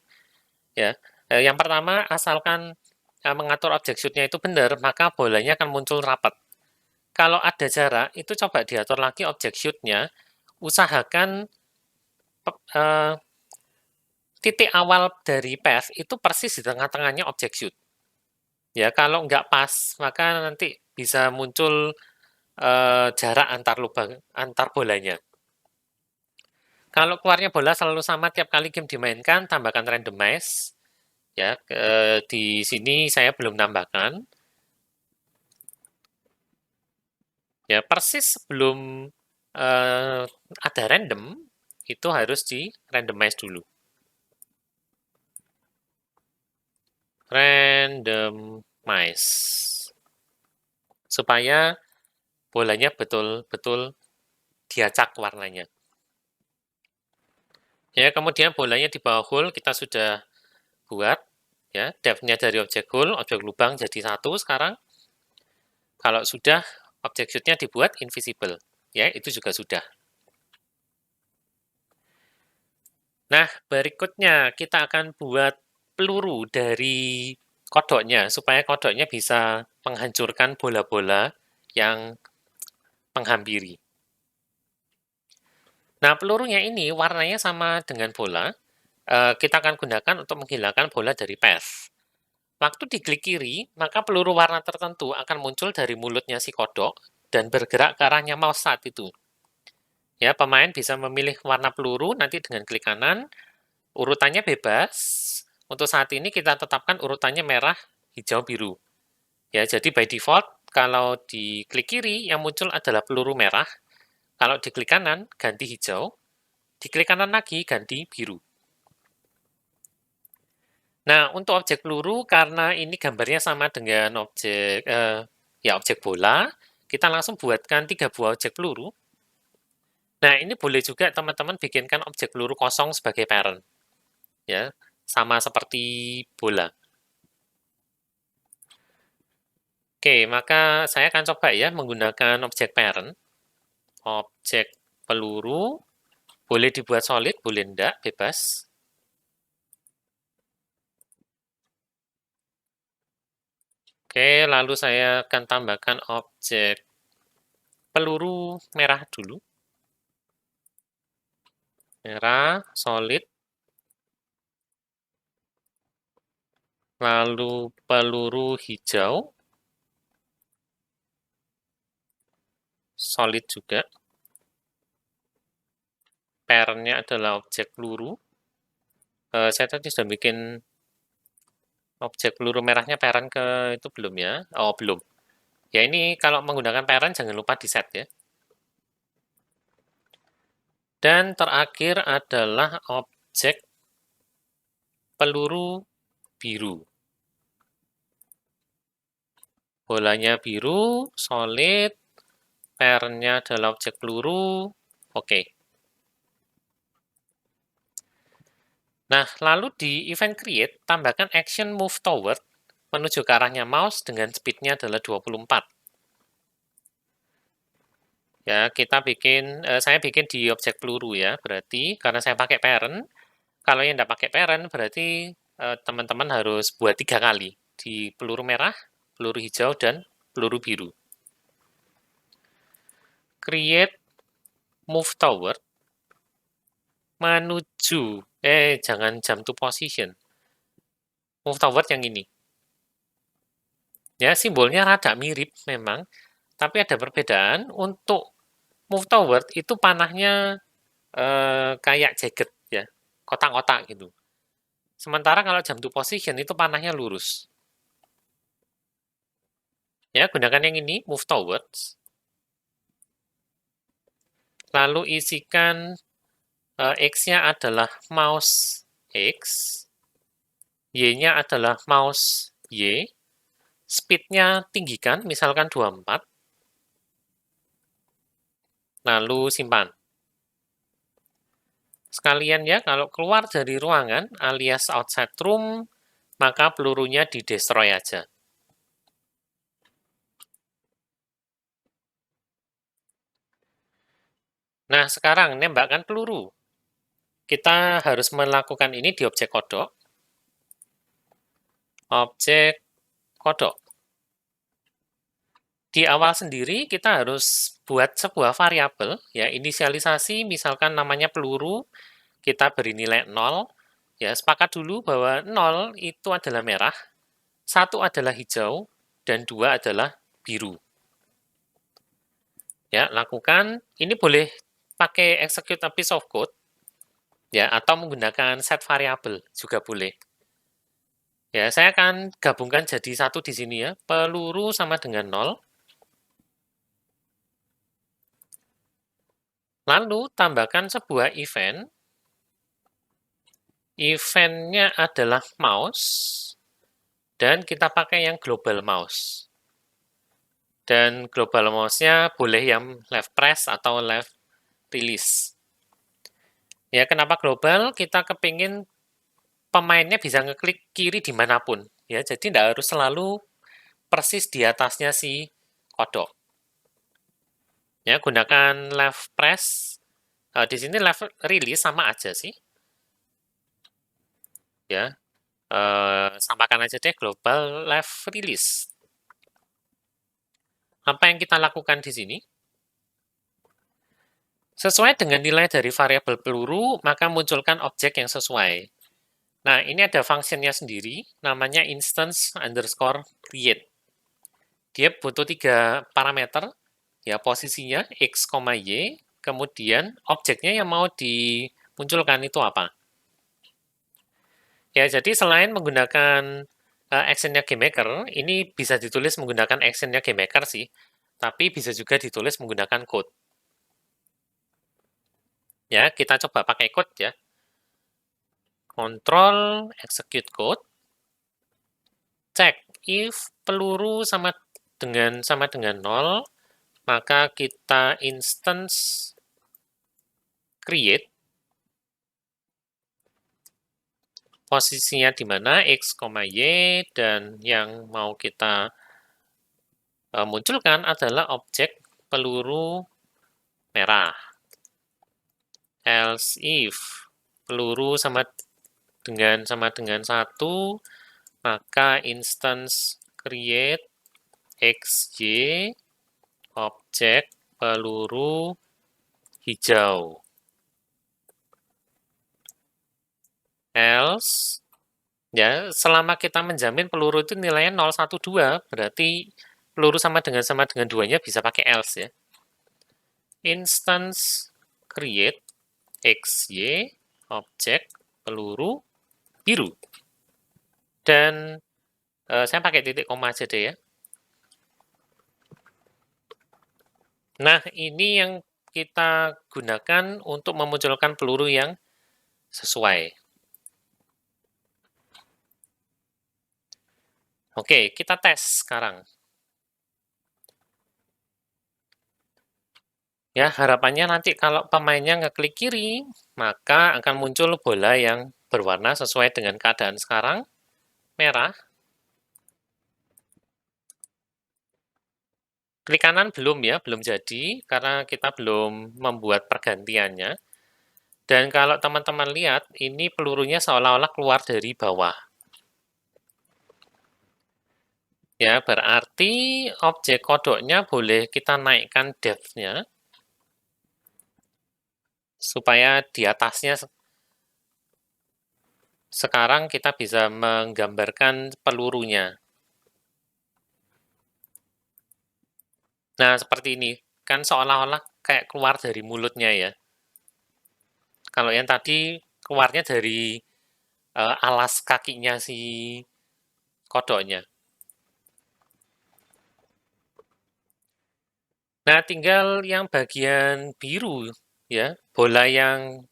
Ya, yang pertama, asalkan mengatur objek shoot-nya itu benar, maka bolanya akan muncul rapat. Kalau ada jarak, itu coba diatur lagi objek shoot-nya. Usahakan eh, titik awal dari path itu persis di tengah-tengahnya objek shoot. Ya, kalau nggak pas, maka nanti bisa muncul jarak antar bolanya. Kalau keluarnya bola selalu sama tiap kali game dimainkan, tambahkan randomize. Ya, di sini saya belum tambahkan. Ya, persis sebelum ada random, itu harus di randomize dulu. Randomize. Supaya bolanya betul-betul diacak warnanya. Ya, kemudian bolanya di bawah hole kita sudah buat. Ya, depth-nya dari objek hole, objek lubang jadi 1 sekarang. Kalau sudah, objek shoot-nya dibuat invisible. Ya, itu juga sudah. Nah, berikutnya kita akan buat peluru dari kodoknya, supaya kodoknya bisa menghancurkan bola-bola yang menghampiri. Nah, pelurunya ini warnanya sama dengan bola. Kita akan gunakan untuk menghilangkan bola dari path. Waktu diklik kiri, maka peluru warna tertentu akan muncul dari mulutnya si kodok dan bergerak ke arahnya mouse saat itu. Ya, pemain bisa memilih warna peluru nanti dengan klik kanan. Urutannya bebas. Untuk saat ini kita tetapkan urutannya merah, hijau, biru. Ya, jadi by default kalau diklik kiri yang muncul adalah peluru merah. Kalau diklik kanan ganti hijau. Diklik kanan lagi ganti biru. Nah, untuk objek peluru, karena ini gambarnya sama dengan objek bola, kita langsung buatkan 3 buah objek peluru. Nah, ini boleh juga teman-teman bikinkan objek peluru kosong sebagai parent. Ya, sama seperti bola. Oke, maka saya akan coba ya menggunakan objek parent. Objek peluru, boleh dibuat solid, boleh enggak, bebas. Oke, lalu saya akan tambahkan objek peluru merah dulu. Merah, solid. Lalu peluru hijau. Solid juga. Parent-nya adalah objek peluru. Saya tadi sudah bikin objek peluru merahnya parent ke itu belum ya? Oh, belum. Ya, ini kalau menggunakan parent jangan lupa di-set ya. Dan terakhir adalah objek peluru biru. Bolanya biru, solid, parent-nya adalah objek peluru, oke. Nah, lalu di event create, tambahkan action move toward menuju ke arahnya mouse dengan speed-nya adalah 24. Ya, saya bikin di objek peluru ya, berarti karena saya pakai parent, kalau yang tidak pakai parent, berarti teman-teman harus buat 3 kali, di peluru merah, peluru hijau, dan peluru biru. Create move toward menuju, jangan jump to position. Move toward yang ini. Ya, simbolnya rada mirip memang, tapi ada perbedaan. Untuk move toward itu panahnya kayak jacket ya, kotak-kotak gitu. Sementara kalau jump to position itu panahnya lurus. Ya, gunakan yang ini, move towards. Lalu isikan X-nya adalah mouse X, Y-nya adalah mouse Y, speed-nya tinggikan, misalkan 24, lalu simpan. Sekalian ya, kalau keluar dari ruangan alias outside room, maka pelurunya di-destroy aja. Nah, sekarang nembakkan peluru. Kita harus melakukan ini di objek kodok. Objek kodok. Di awal sendiri kita harus buat sebuah variabel, ya inisialisasi, misalkan namanya peluru, kita beri nilai 0, ya sepakat dulu bahwa 0 itu adalah merah, 1 adalah hijau, dan 2 adalah biru. Ya, lakukan, ini boleh pakai execute a piece of code, ya atau menggunakan set variable juga boleh. Ya, saya akan gabungkan jadi satu di sini ya. Peluru sama dengan 0. Lalu tambahkan sebuah event. Event-nya adalah mouse. Dan kita pakai yang global mouse. Dan global mouse-nya boleh yang left press atau left release. Ya, kenapa global? Kita kepingin pemainnya bisa ngeklik kiri dimanapun. Ya, jadi tidak harus selalu persis di atasnya si kodok. Ya, gunakan left press. Di sini left release sama aja sih. Ya, samakan aja deh global left release. Apa yang kita lakukan di sini? Sesuai dengan nilai dari variabel peluru, maka munculkan objek yang sesuai. Nah, ini ada fungsinya sendiri, namanya instance underscore create. Dia butuh 3 parameter, ya posisinya x, y, kemudian objeknya yang mau dimunculkan itu apa. Ya, jadi selain menggunakan actionnya GameMaker, ini bisa ditulis menggunakan actionnya GameMaker sih, tapi bisa juga ditulis menggunakan code. Ya, kita coba pakai code ya. Control execute code. Cek if peluru sama dengan 0, maka kita instance create posisinya di mana x, y, dan yang mau kita munculkan adalah objek peluru merah. Else if peluru sama dengan 1, maka instance create xy objek peluru hijau. Else, ya selama kita menjamin peluru itu nilainya 0, 1, 2, berarti peluru sama dengan 2-nya bisa pakai else ya. Instance create xy objek peluru biru. Dan saya pakai titik koma aja deh ya. Nah, ini yang kita gunakan untuk memunculkan peluru yang sesuai. Oke, kita tes sekarang. Ya, harapannya nanti kalau pemainnya ngeklik kiri, maka akan muncul bola yang berwarna sesuai dengan keadaan sekarang, merah. Klik kanan belum ya, belum jadi, karena kita belum membuat pergantiannya. Dan kalau teman-teman lihat, ini pelurunya seolah-olah keluar dari bawah. Ya, berarti objek kodoknya boleh kita naikkan depth-nya, supaya di atasnya sekarang kita bisa menggambarkan pelurunya. Nah, seperti ini. Kan seolah-olah kayak keluar dari mulutnya ya. Kalau yang tadi keluarnya dari alas kakinya si kodoknya. Nah, tinggal yang bagian biru ya, bola yang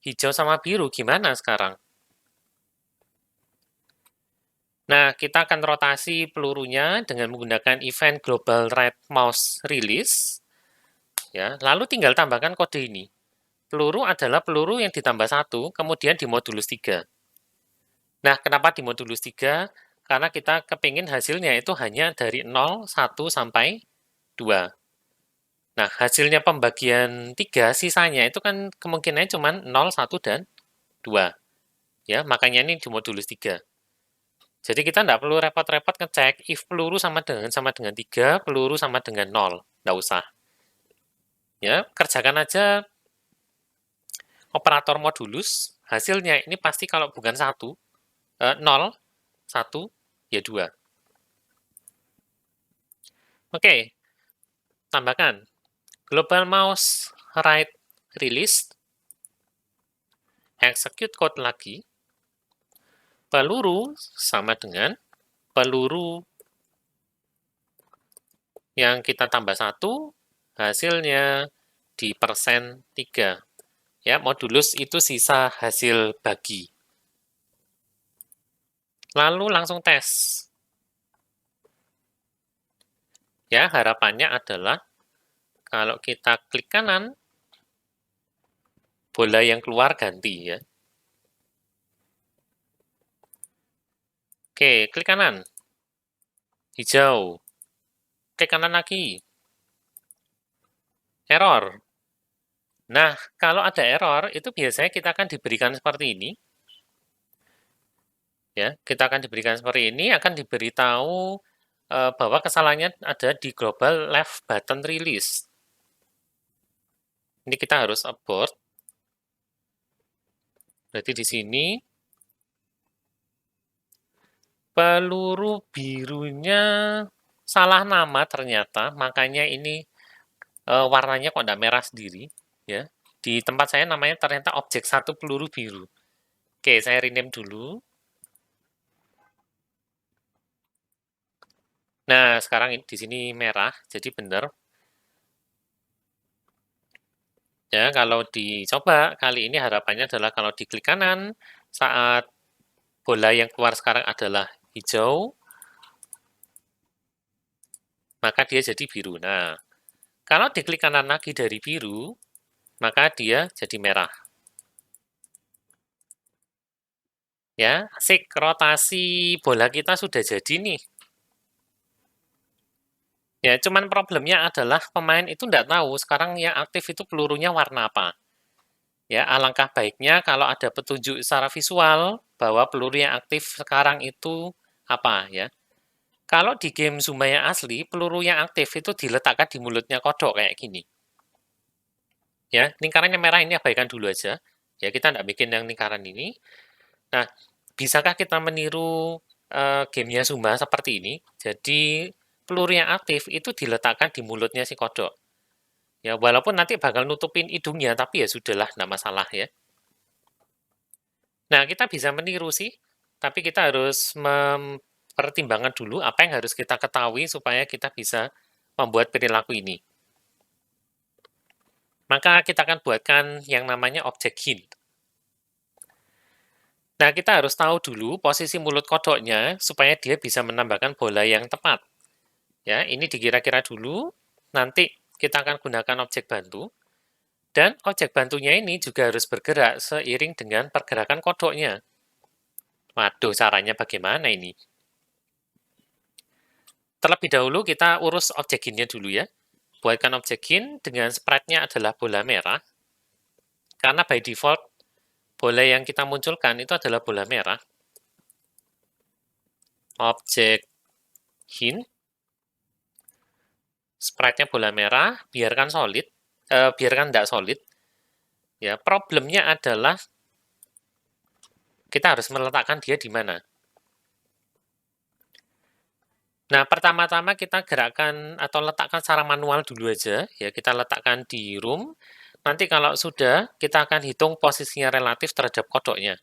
hijau sama biru gimana sekarang? Nah, kita akan rotasi pelurunya dengan menggunakan event Global Red Mouse Release. Ya, lalu tinggal tambahkan kode ini. Peluru adalah peluru yang ditambah 1, kemudian dimodulus 3. Nah, kenapa dimodulus 3? Karena kita kepingin hasilnya itu hanya dari 0, 1, sampai 2. Nah, hasilnya pembagian 3, sisanya itu kan kemungkinannya cuma 0, 1, dan 2. Ya, makanya ini dimodulus 3. Jadi kita nggak perlu repot-repot ngecek if peluru sama dengan 3, peluru sama dengan 0. Nggak usah. Ya, kerjakan aja operator modulus, hasilnya ini pasti kalau bukan 0, 1, ya 2. Oke, tambahkan global mouse right release, execute code lagi, peluru sama dengan peluru yang kita tambah 1, hasilnya di persen 3. Ya, modulus itu sisa hasil bagi. Lalu langsung tes. Ya, harapannya adalah kalau kita klik kanan, bola yang keluar ganti ya. Oke, klik kanan. Hijau. Klik kanan lagi. Error. Nah, kalau ada error, itu biasanya kita akan diberikan seperti ini. Ya, kita akan diberikan seperti ini, akan diberitahu bahwa kesalahannya ada di global left button release. Ini kita harus abort. Berarti di sini peluru birunya salah nama ternyata, makanya ini warnanya kok tidak merah sendiri. Ya, di tempat saya namanya ternyata objek 1 peluru biru. Oke, saya rename dulu. Nah, sekarang di sini merah, jadi benar. Ya, kalau dicoba kali ini harapannya adalah kalau diklik kanan saat bola yang keluar sekarang adalah hijau, maka dia jadi biru. Nah, kalau diklik kanan lagi dari biru, maka dia jadi merah. Ya, asik, rotasi bola kita sudah jadi nih. Ya, cuman problemnya adalah pemain itu tidak tahu sekarang yang aktif itu pelurunya warna apa. Ya, alangkah baiknya kalau ada petunjuk secara visual bahwa peluru yang aktif sekarang itu apa ya. Kalau di game Zuma yang asli, peluru yang aktif itu diletakkan di mulutnya kodok kayak gini. Ya, lingkarannya merah ini abaikan dulu aja. Ya, kita tidak bikin yang lingkaran ini. Nah, bisakah kita meniru gamenya Zuma seperti ini? Jadi, peluru yang aktif itu diletakkan di mulutnya si kodok. Ya, walaupun nanti bakal nutupin hidungnya, tapi ya sudahlah, tidak masalah ya. Nah, kita bisa meniru sih, tapi kita harus mempertimbangkan dulu apa yang harus kita ketahui supaya kita bisa membuat perilaku ini. Maka kita akan buatkan yang namanya objek hint. Nah, kita harus tahu dulu posisi mulut kodoknya supaya dia bisa menambahkan bola yang tepat. Ya, ini dikira-kira dulu, nanti kita akan gunakan objek bantu. Dan objek bantunya ini juga harus bergerak seiring dengan pergerakan kodoknya. Waduh, caranya bagaimana ini? Terlebih dahulu kita urus objek hint-nya dulu ya. Buatkan objek hint dengan sprite-nya adalah bola merah. Karena by default, bola yang kita munculkan itu adalah bola merah. Objek hint. Sprite-nya bola merah, biarkan solid. Biarkan tidak solid. Ya, problemnya adalah kita harus meletakkan dia di mana. Nah, pertama-tama kita gerakkan atau letakkan secara manual dulu aja, ya kita letakkan di room. Nanti kalau sudah, kita akan hitung posisinya relatif terhadap kodoknya.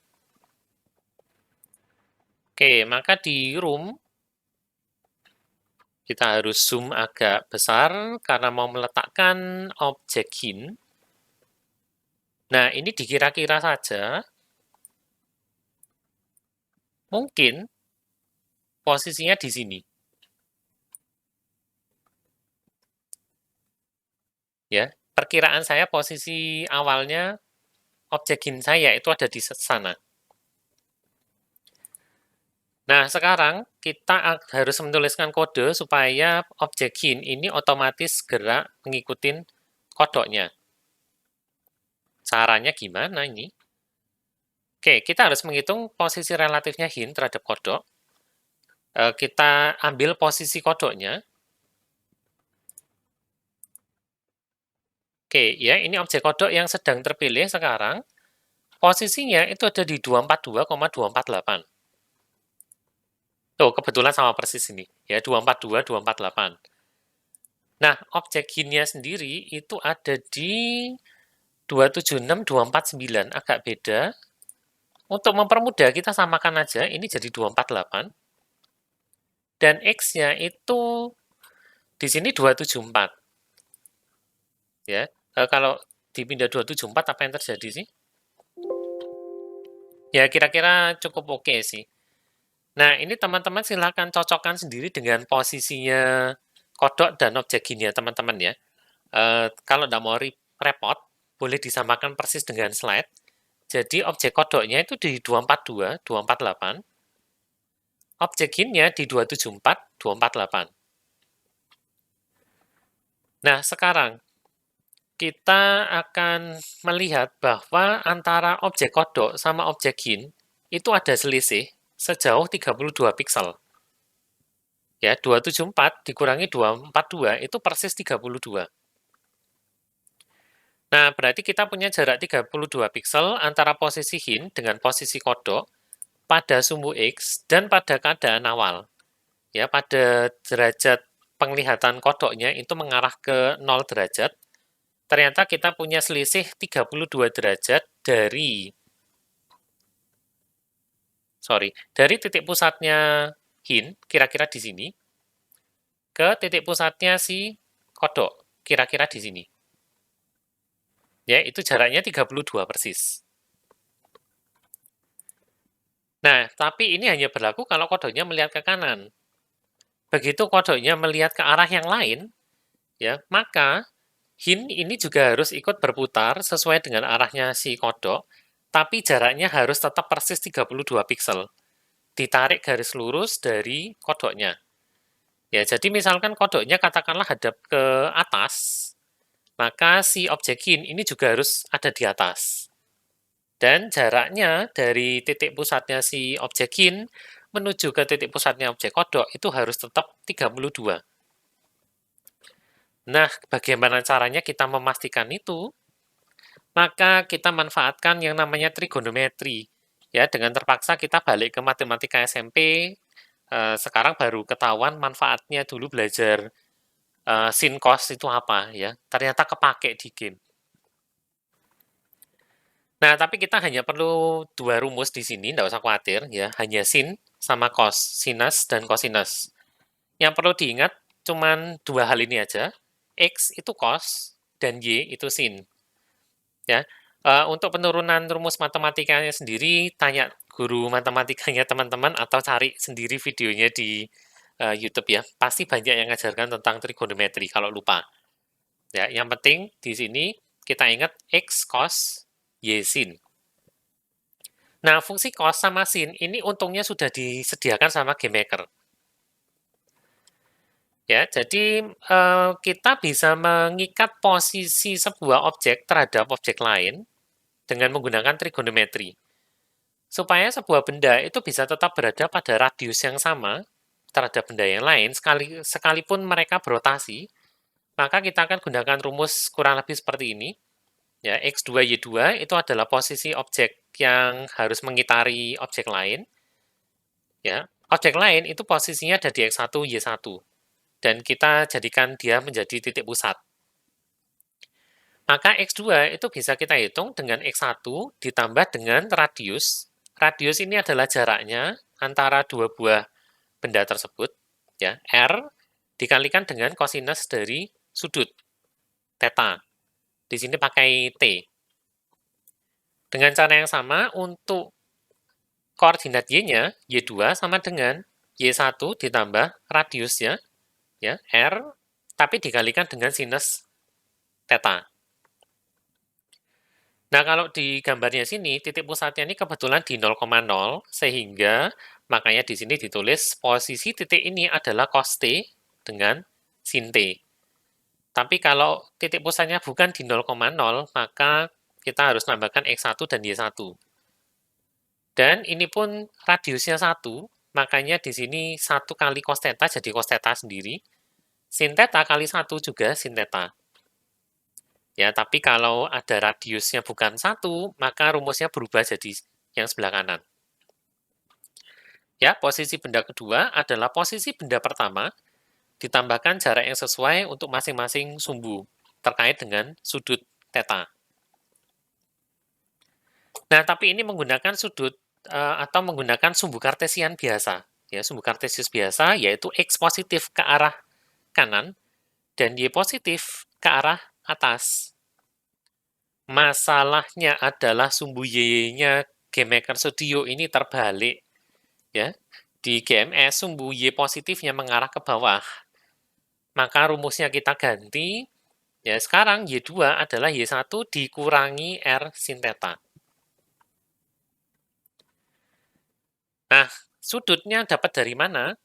Oke, maka di room, kita harus zoom agak besar karena mau meletakkan objek hint. Nah, ini dikira-kira saja. Mungkin posisinya di sini. Ya, perkiraan saya posisi awalnya objek hint saya itu ada di sana. Nah, sekarang kita harus menuliskan kode supaya objek hint ini otomatis gerak mengikuti kodoknya. Caranya gimana ini? Oke, kita harus menghitung posisi relatifnya hint terhadap kodok. Kita ambil posisi kodoknya. Oke, ya ini objek kodok yang sedang terpilih sekarang. Posisinya itu ada di 242,248. Tuh, kebetulan sama persis ini. Ya, 242, 248. Nah, objek hint-nya sendiri itu ada di 276, 249. Agak beda. Untuk mempermudah, kita samakan aja. Ini jadi 248. Dan X-nya itu di sini 274. Ya, kalau dipindah 274, apa yang terjadi sih? Ya, kira-kira cukup oke sih. Nah, ini teman-teman silahkan cocokkan sendiri dengan posisinya kodok dan objek hint-nya, teman-teman ya. Kalau nggak mau repot, boleh disamakan persis dengan slide. Jadi objek kodoknya itu di 242, 248. Objek hint-nya di 274, 248. Nah, sekarang kita akan melihat bahwa antara objek kodok sama objek hint itu ada selisih sejauh 32 piksel. Ya, 274 dikurangi 242 itu persis 32. Nah, berarti kita punya jarak 32 piksel antara posisi hint dengan posisi kodok pada sumbu X dan pada keadaan awal. Ya, pada derajat penglihatan kodoknya itu mengarah ke 0 derajat. Ternyata kita punya selisih 32 derajat dari titik pusatnya hint, kira-kira di sini, ke titik pusatnya si kodok, kira-kira di sini. Ya, itu jaraknya 32 persis. Nah, tapi ini hanya berlaku kalau kodoknya melihat ke kanan. Begitu kodoknya melihat ke arah yang lain, ya, maka hint ini juga harus ikut berputar sesuai dengan arahnya si kodok, tapi jaraknya harus tetap persis 32 piksel. Ditarik garis lurus dari kodoknya. Ya, jadi misalkan kodoknya katakanlah hadap ke atas, maka si objek hint ini juga harus ada di atas. Dan jaraknya dari titik pusatnya si objek hint menuju ke titik pusatnya objek kodok itu harus tetap 32. Nah, bagaimana caranya kita memastikan itu? Maka kita manfaatkan yang namanya trigonometri. Ya, dengan terpaksa kita balik ke matematika SMP, sekarang baru ketahuan manfaatnya dulu belajar sin cos itu apa ya. Ternyata kepake di game. Nah, tapi kita hanya perlu dua rumus di sini, nggak usah khawatir ya. Hanya sin sama cos, sinus dan cosinus. Yang perlu diingat cuman dua hal ini aja. X itu cos dan Y itu sin. Ya, untuk penurunan rumus matematikanya sendiri, tanya guru matematikanya teman-teman atau cari sendiri videonya di YouTube ya. Pasti banyak yang ngajarkan tentang trigonometri kalau lupa. Ya, yang penting di sini kita ingat X cos, Y sin. Nah, fungsi cos sama sin ini untungnya sudah disediakan sama GameMaker. Ya, jadi kita bisa mengikat posisi sebuah objek terhadap objek lain dengan menggunakan trigonometri. Supaya sebuah benda itu bisa tetap berada pada radius yang sama terhadap benda yang lain, sekalipun mereka berotasi, maka kita akan gunakan rumus kurang lebih seperti ini. Ya, X2, Y2 itu adalah posisi objek yang harus mengitari objek lain. Ya, Objek lain itu posisinya ada di X1, Y1. Dan kita jadikan dia menjadi titik pusat. Maka X2 itu bisa kita hitung dengan X1 ditambah dengan radius. Radius ini adalah jaraknya antara dua buah benda tersebut, ya, R dikalikan dengan kosinus dari sudut theta. Di sini pakai T. Dengan cara yang sama untuk koordinat Y-nya, Y2 sama dengan Y1 ditambah radiusnya, ya, R, tapi dikalikan dengan sinus theta. Nah, kalau di gambarnya sini, titik pusatnya ini kebetulan di 0,0, sehingga makanya di sini ditulis posisi titik ini adalah cos T dengan sin T. Tapi kalau titik pusatnya bukan di 0,0, maka kita harus nambahkan X1 dan Y1. Dan ini pun radiusnya 1, makanya di sini 1 kali cos theta jadi cos theta sendiri. Sin theta kali 1 juga sin theta. Ya, tapi kalau ada radiusnya bukan 1, maka rumusnya berubah jadi yang sebelah kanan. Ya, posisi benda kedua adalah posisi benda pertama, ditambahkan jarak yang sesuai untuk masing-masing sumbu, terkait dengan sudut theta. Nah, tapi ini menggunakan sudut atau menggunakan sumbu kartesian biasa. Ya, sumbu kartesius biasa yaitu X positif ke arah kanan dan Y positif ke arah atas. Masalahnya adalah sumbu Y-nya GMaker Studio ini terbalik. Ya, di GMS sumbu Y positifnya mengarah ke bawah. Maka rumusnya kita ganti. Ya, sekarang Y2 adalah Y1 dikurangi R sin theta. Nah, sudutnya dapat dari mana?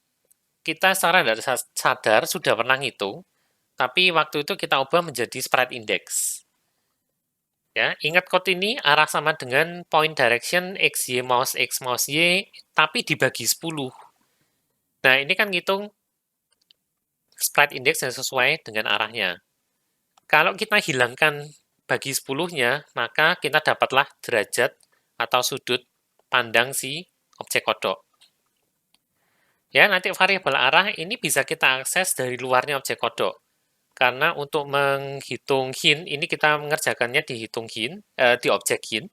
Kita secara tidak sadar sudah pernah ngitung, tapi waktu itu kita ubah menjadi spread index. Ya, ingat kode ini arah sama dengan point direction XY mouse Y, tapi dibagi 10. Nah, ini kan ngitung spread index yang sesuai dengan arahnya. Kalau kita hilangkan bagi 10-nya, maka kita dapatlah derajat atau sudut pandang si objek kodok. Ya, nanti variabel arah ini bisa kita akses dari luarnya objek kodok. Karena untuk menghitung hint, ini kita mengerjakannya dihitung hint, di objek hint,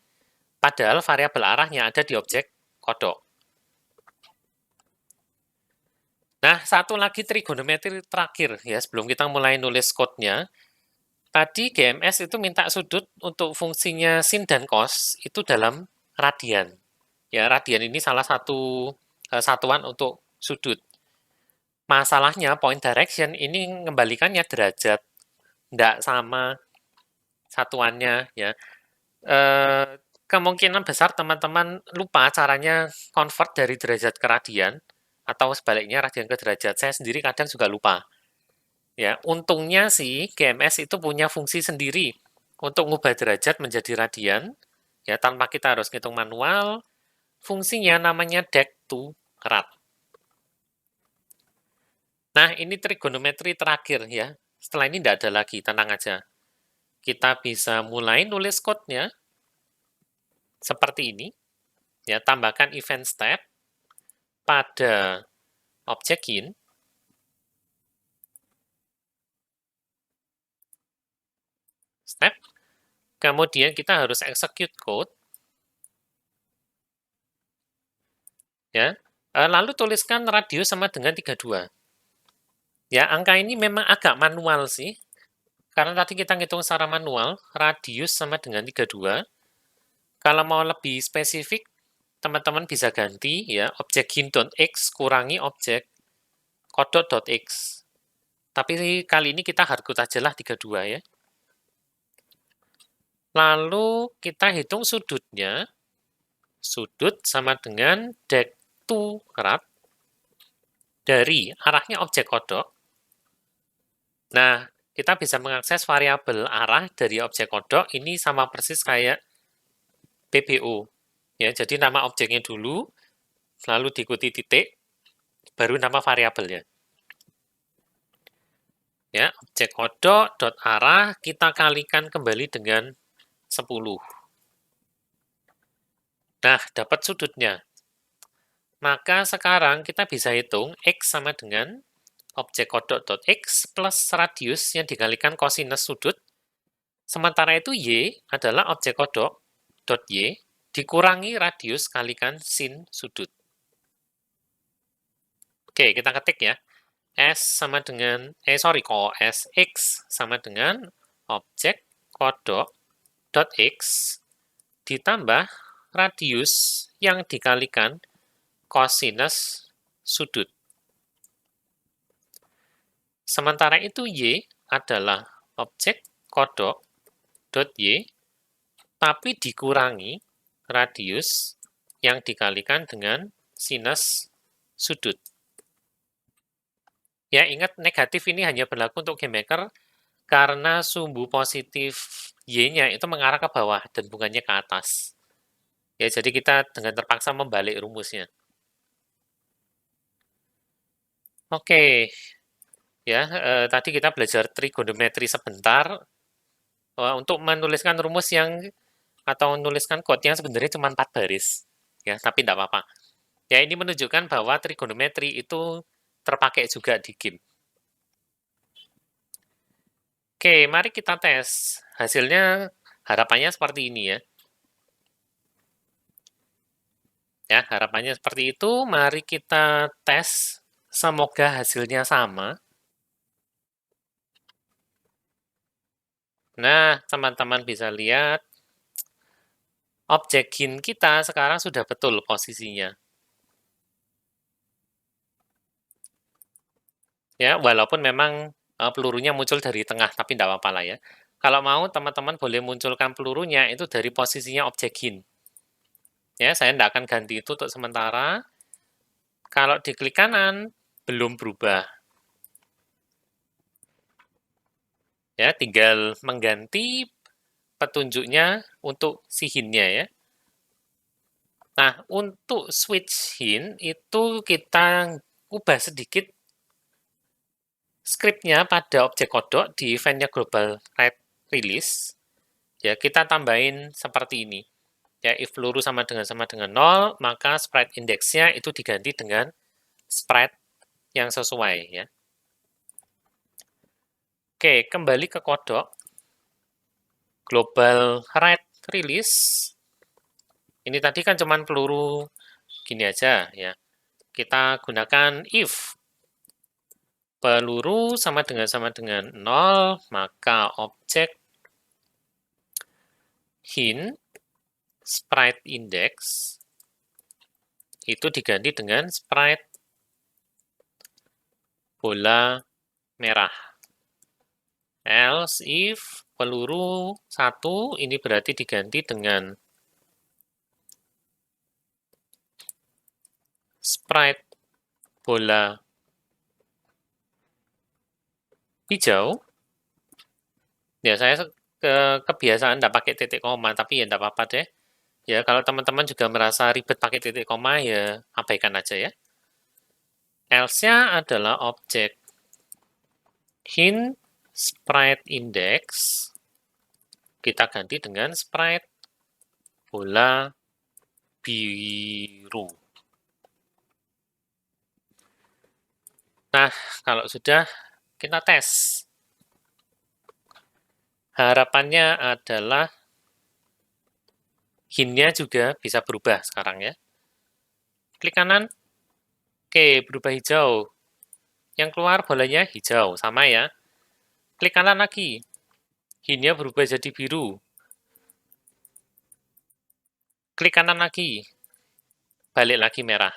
padahal variabel arahnya ada di objek kodok. Nah, satu lagi trigonometri terakhir ya, sebelum kita mulai nulis code-nya. Tadi GMS itu minta sudut untuk fungsinya sin dan cos itu dalam radian. Ya, radian ini salah satu satuan untuk sudut. Masalahnya point direction ini mengembalikannya derajat, tidak sama satuannya ya. Kemungkinan besar teman-teman lupa caranya convert dari derajat ke radian atau sebaliknya radian ke derajat. Saya sendiri kadang juga lupa. Ya, untungnya sih GMS itu punya fungsi sendiri untuk mengubah derajat menjadi radian ya tanpa kita harus ngitung manual. Fungsinya namanya dec to rad. Nah, ini trigonometri terakhir ya. Setelah ini tidak ada lagi, tenang aja. Kita bisa mulai nulis code-nya seperti ini. Ya, tambahkan event step pada objek hint. Step. Kemudian kita harus execute code. Ya. Lalu tuliskan radius sama dengan 32. Ya, angka ini memang agak manual sih. Karena tadi kita ngitung secara manual, radius sama dengan 32. Kalau mau lebih spesifik, teman-teman bisa ganti ya, objek hint.x kurangi objek kodok.x. Tapi kali ini kita hardcode aja lah 32 ya. Lalu kita hitung sudutnya. Sudut sama dengan dec to rad dari arahnya objek kodok. Nah, kita bisa mengakses variabel arah dari objek kodok ini sama persis kayak PBO. Ya, jadi nama objeknya dulu, lalu diikuti titik, baru nama variabelnya. Ya, objek kodok dot arah kita kalikan kembali dengan 10. Nah, dapat sudutnya. Maka sekarang kita bisa hitung X sama dengan objek kodok.x plus radius yang dikalikan kosinus sudut. Sementara itu Y adalah objek kodok .y dikurangi radius kalikan sin sudut. Oke, kita ketik ya. S sama dengan, kok S, X sama dengan objek kodok .x ditambah radius yang dikalikan kosinus sudut. Sementara itu Y adalah objek kodok .y tapi dikurangi radius yang dikalikan dengan sinus sudut. Ya, ingat negatif ini hanya berlaku untuk GameMaker karena sumbu positif Y-nya itu mengarah ke bawah dan bukannya ke atas. Ya, jadi kita dengan terpaksa membalik rumusnya. Oke, ya tadi kita belajar trigonometri sebentar. Untuk menuliskan rumus yang atau menuliskan code yang sebenarnya cuma 4 baris. Ya, tapi tidak apa-apa. Ya, ini menunjukkan bahwa trigonometri itu terpakai juga di game. Oke, mari kita tes. Hasilnya harapannya seperti ini ya. Ya, harapannya seperti itu. Mari kita tes. Semoga hasilnya sama. Nah, teman-teman bisa lihat objek hin kita sekarang sudah betul posisinya. Ya, walaupun memang pelurunya muncul dari tengah, tapi tidak apa-apa lah ya. Kalau mau, teman-teman boleh munculkan pelurunya itu dari posisinya objek hin. Ya, saya tidak akan ganti itu untuk sementara. Kalau diklik kanan, belum berubah. Ya, tinggal mengganti petunjuknya untuk si hin-nya ya. Nah, untuk switch hin itu kita ubah sedikit script-nya pada objek kodok di event-nya global red release. Ya, kita tambahin seperti ini. Ya, if peluru sama dengan 0, maka sprite index-nya itu diganti dengan sprite yang sesuai ya. Oke, kembali ke kodok. Global red release. Ini tadi kan cuman peluru gini aja ya. Kita gunakan if peluru sama dengan 0, maka objek hin sprite index itu diganti dengan sprite bola merah. Else if peluru 1 ini berarti diganti dengan sprite bola hijau. Ya, saya kebiasaan tidak pakai titik koma, tapi ya tidak apa-apa deh. Ya, kalau teman-teman juga merasa ribet pakai titik koma, ya abaikan aja ya. Else-nya adalah objek hin sprite index, kita ganti dengan sprite bola biru. Nah, kalau sudah, kita tes. Harapannya adalah hin-nya juga bisa berubah sekarang ya. Klik kanan. Oke, berubah hijau. Yang keluar bolanya hijau, sama ya. Klik kanan lagi. Hin-nya berubah jadi biru. Klik kanan lagi. Balik lagi merah.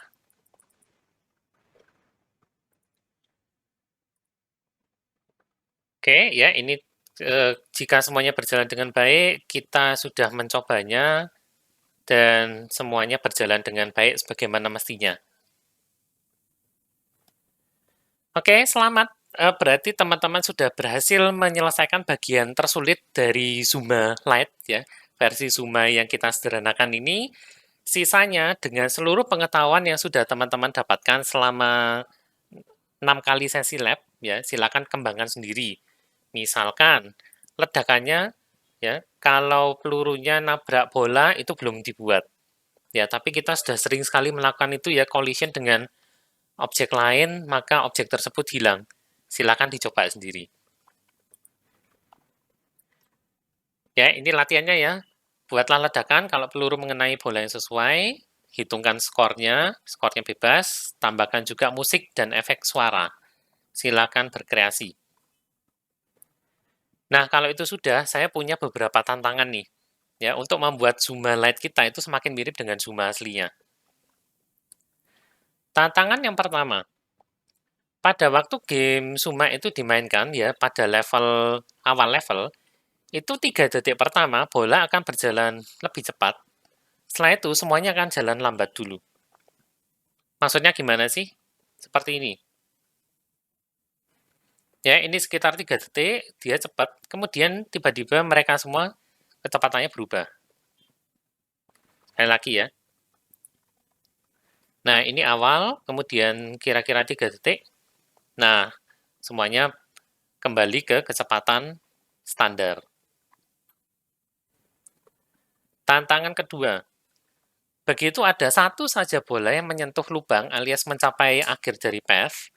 Oke, ya ini jika semuanya berjalan dengan baik, kita sudah mencobanya dan semuanya berjalan dengan baik sebagaimana mestinya. Oke, selamat. Berarti teman-teman sudah berhasil menyelesaikan bagian tersulit dari Zuma Lite ya, versi Zuma yang kita sederhanakan ini. Sisanya dengan seluruh pengetahuan yang sudah teman-teman dapatkan selama 6 kali sesi lab, ya silakan kembangkan sendiri. Misalkan ledakannya, ya kalau pelurunya nabrak bola itu belum dibuat. Ya, tapi kita sudah sering sekali melakukan itu ya, collision dengan objek lain, maka objek tersebut hilang. Silakan dicoba sendiri. Ya, ini latihannya ya. Buatlah ledakan kalau peluru mengenai bola yang sesuai, hitungkan skornya, skornya bebas, tambahkan juga musik dan efek suara. Silakan berkreasi. Nah, kalau itu sudah, saya punya beberapa tantangan nih. Ya, untuk membuat Zuma Light kita itu semakin mirip dengan Zuma aslinya. Tantangan yang pertama, pada waktu game Zuma itu dimainkan ya, pada level awal level, itu 3 detik pertama bola akan berjalan lebih cepat. Setelah itu semuanya akan jalan lambat dulu. Maksudnya gimana sih? Seperti ini. Ya, ini sekitar 3 detik, dia cepat. Kemudian tiba-tiba mereka semua kecepatannya berubah. Sekali lagi ya. Nah, ini awal, kemudian kira-kira 3 detik. Nah, semuanya kembali ke kecepatan standar. Tantangan kedua, begitu ada satu saja bola yang menyentuh lubang alias mencapai akhir dari path,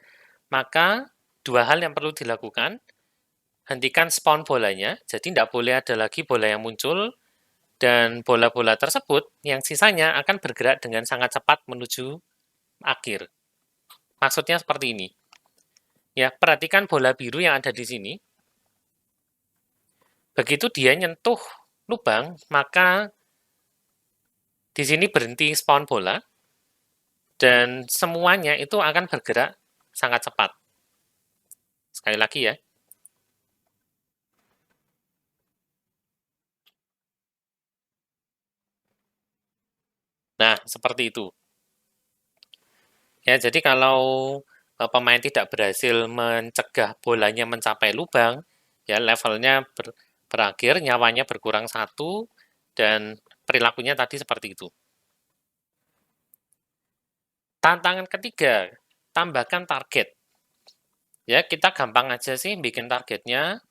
maka dua hal yang perlu dilakukan, hentikan spawn bolanya, jadi tidak boleh ada lagi bola yang muncul, dan bola-bola tersebut yang sisanya akan bergerak dengan sangat cepat menuju akhir. Maksudnya seperti ini. Ya, perhatikan bola biru yang ada di sini. Begitu dia nyentuh lubang, maka di sini berhenti spawn bola, dan semuanya itu akan bergerak sangat cepat. Sekali lagi ya. Nah, seperti itu. Ya, jadi kalau pemain tidak berhasil mencegah bolanya mencapai lubang, ya levelnya berakhir, nyawanya berkurang 1, dan perilakunya tadi seperti itu. Tantangan ketiga, tambahkan target. Ya, kita gampang aja sih bikin targetnya.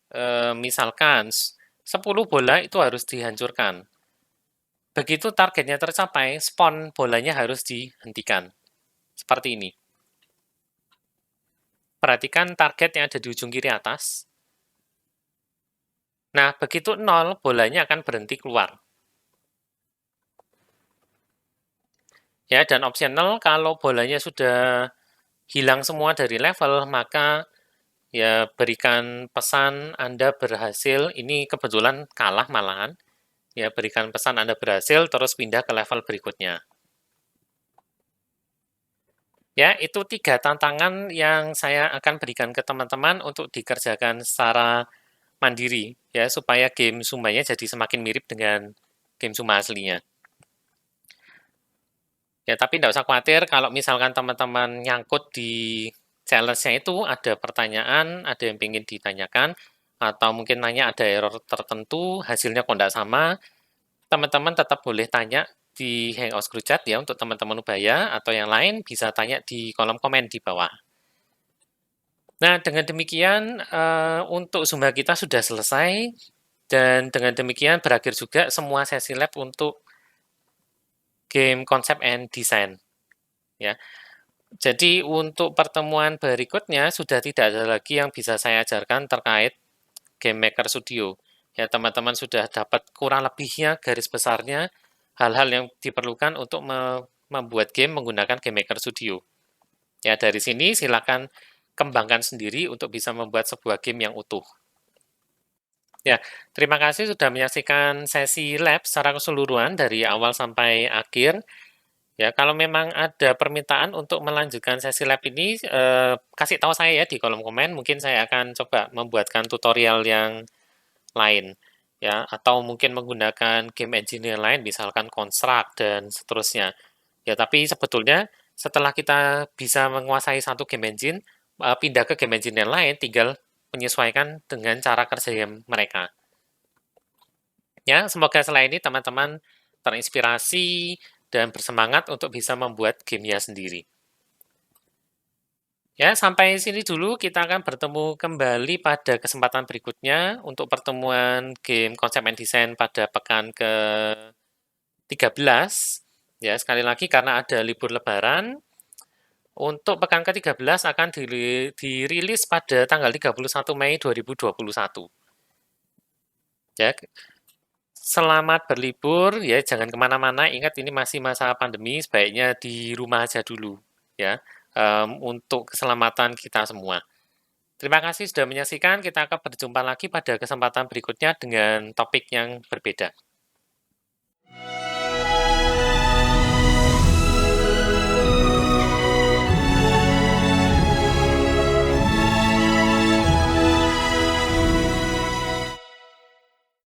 Misalkan 10 bola itu harus dihancurkan. Begitu targetnya tercapai, spawn bolanya harus dihentikan. Seperti ini. Perhatikan target yang ada di ujung kiri atas. Nah, begitu 0, bolanya akan berhenti keluar. Ya, dan optional kalau bolanya sudah hilang semua dari level, maka ya berikan pesan Anda berhasil. Ini kebetulan kalah malahan. Ya, berikan pesan Anda berhasil, terus pindah ke level berikutnya. Ya, itu 3 tantangan yang saya akan berikan ke teman-teman untuk dikerjakan secara mandiri, ya, supaya game Zumanya jadi semakin mirip dengan game Zuma aslinya. Ya, tapi tidak usah khawatir kalau misalkan teman-teman nyangkut di challenge-nya itu ada pertanyaan, ada yang ingin ditanyakan, atau mungkin nanya ada error tertentu, hasilnya kok tidak sama, teman-teman tetap boleh tanya di Hangout Group Chat ya untuk teman-teman Ubaya, atau yang lain bisa tanya di kolom komen di bawah. Nah, dengan demikian untuk Zumba kita sudah selesai, dan dengan demikian berakhir juga semua sesi lab untuk game Concept and Design. Ya. Jadi untuk pertemuan berikutnya sudah tidak ada lagi yang bisa saya ajarkan terkait Game Maker Studio. Ya, teman-teman sudah dapat kurang lebihnya, garis besarnya, hal-hal yang diperlukan untuk membuat game menggunakan Game Maker Studio. Ya, dari sini silakan kembangkan sendiri untuk bisa membuat sebuah game yang utuh. Ya, terima kasih sudah menyaksikan sesi lab secara keseluruhan dari awal sampai akhir. Ya, kalau memang ada permintaan untuk melanjutkan sesi lab ini, kasih tahu saya ya di kolom komen. Mungkin saya akan coba membuatkan tutorial yang lain, ya, atau mungkin menggunakan game engine yang lain, misalkan Construct dan seterusnya. Ya, tapi sebetulnya setelah kita bisa menguasai satu game engine, pindah ke game engine yang lain, tinggal menyesuaikan dengan cara kerja mereka. Ya, semoga setelah ini teman-teman terinspirasi dan bersemangat untuk bisa membuat gamenya sendiri. Ya, sampai sini dulu. Kita akan bertemu kembali pada kesempatan berikutnya untuk pertemuan game Concept and Design pada pekan ke-13. Ya, sekali lagi karena ada libur lebaran, untuk pekan ke-13 akan dirilis pada tanggal 31 Mei 2021. Ya, selamat berlibur, ya jangan kemana-mana, ingat ini masih masa pandemi, sebaiknya di rumah aja dulu, ya, untuk keselamatan kita semua. Terima kasih sudah menyaksikan, kita akan berjumpa lagi pada kesempatan berikutnya dengan topik yang berbeda.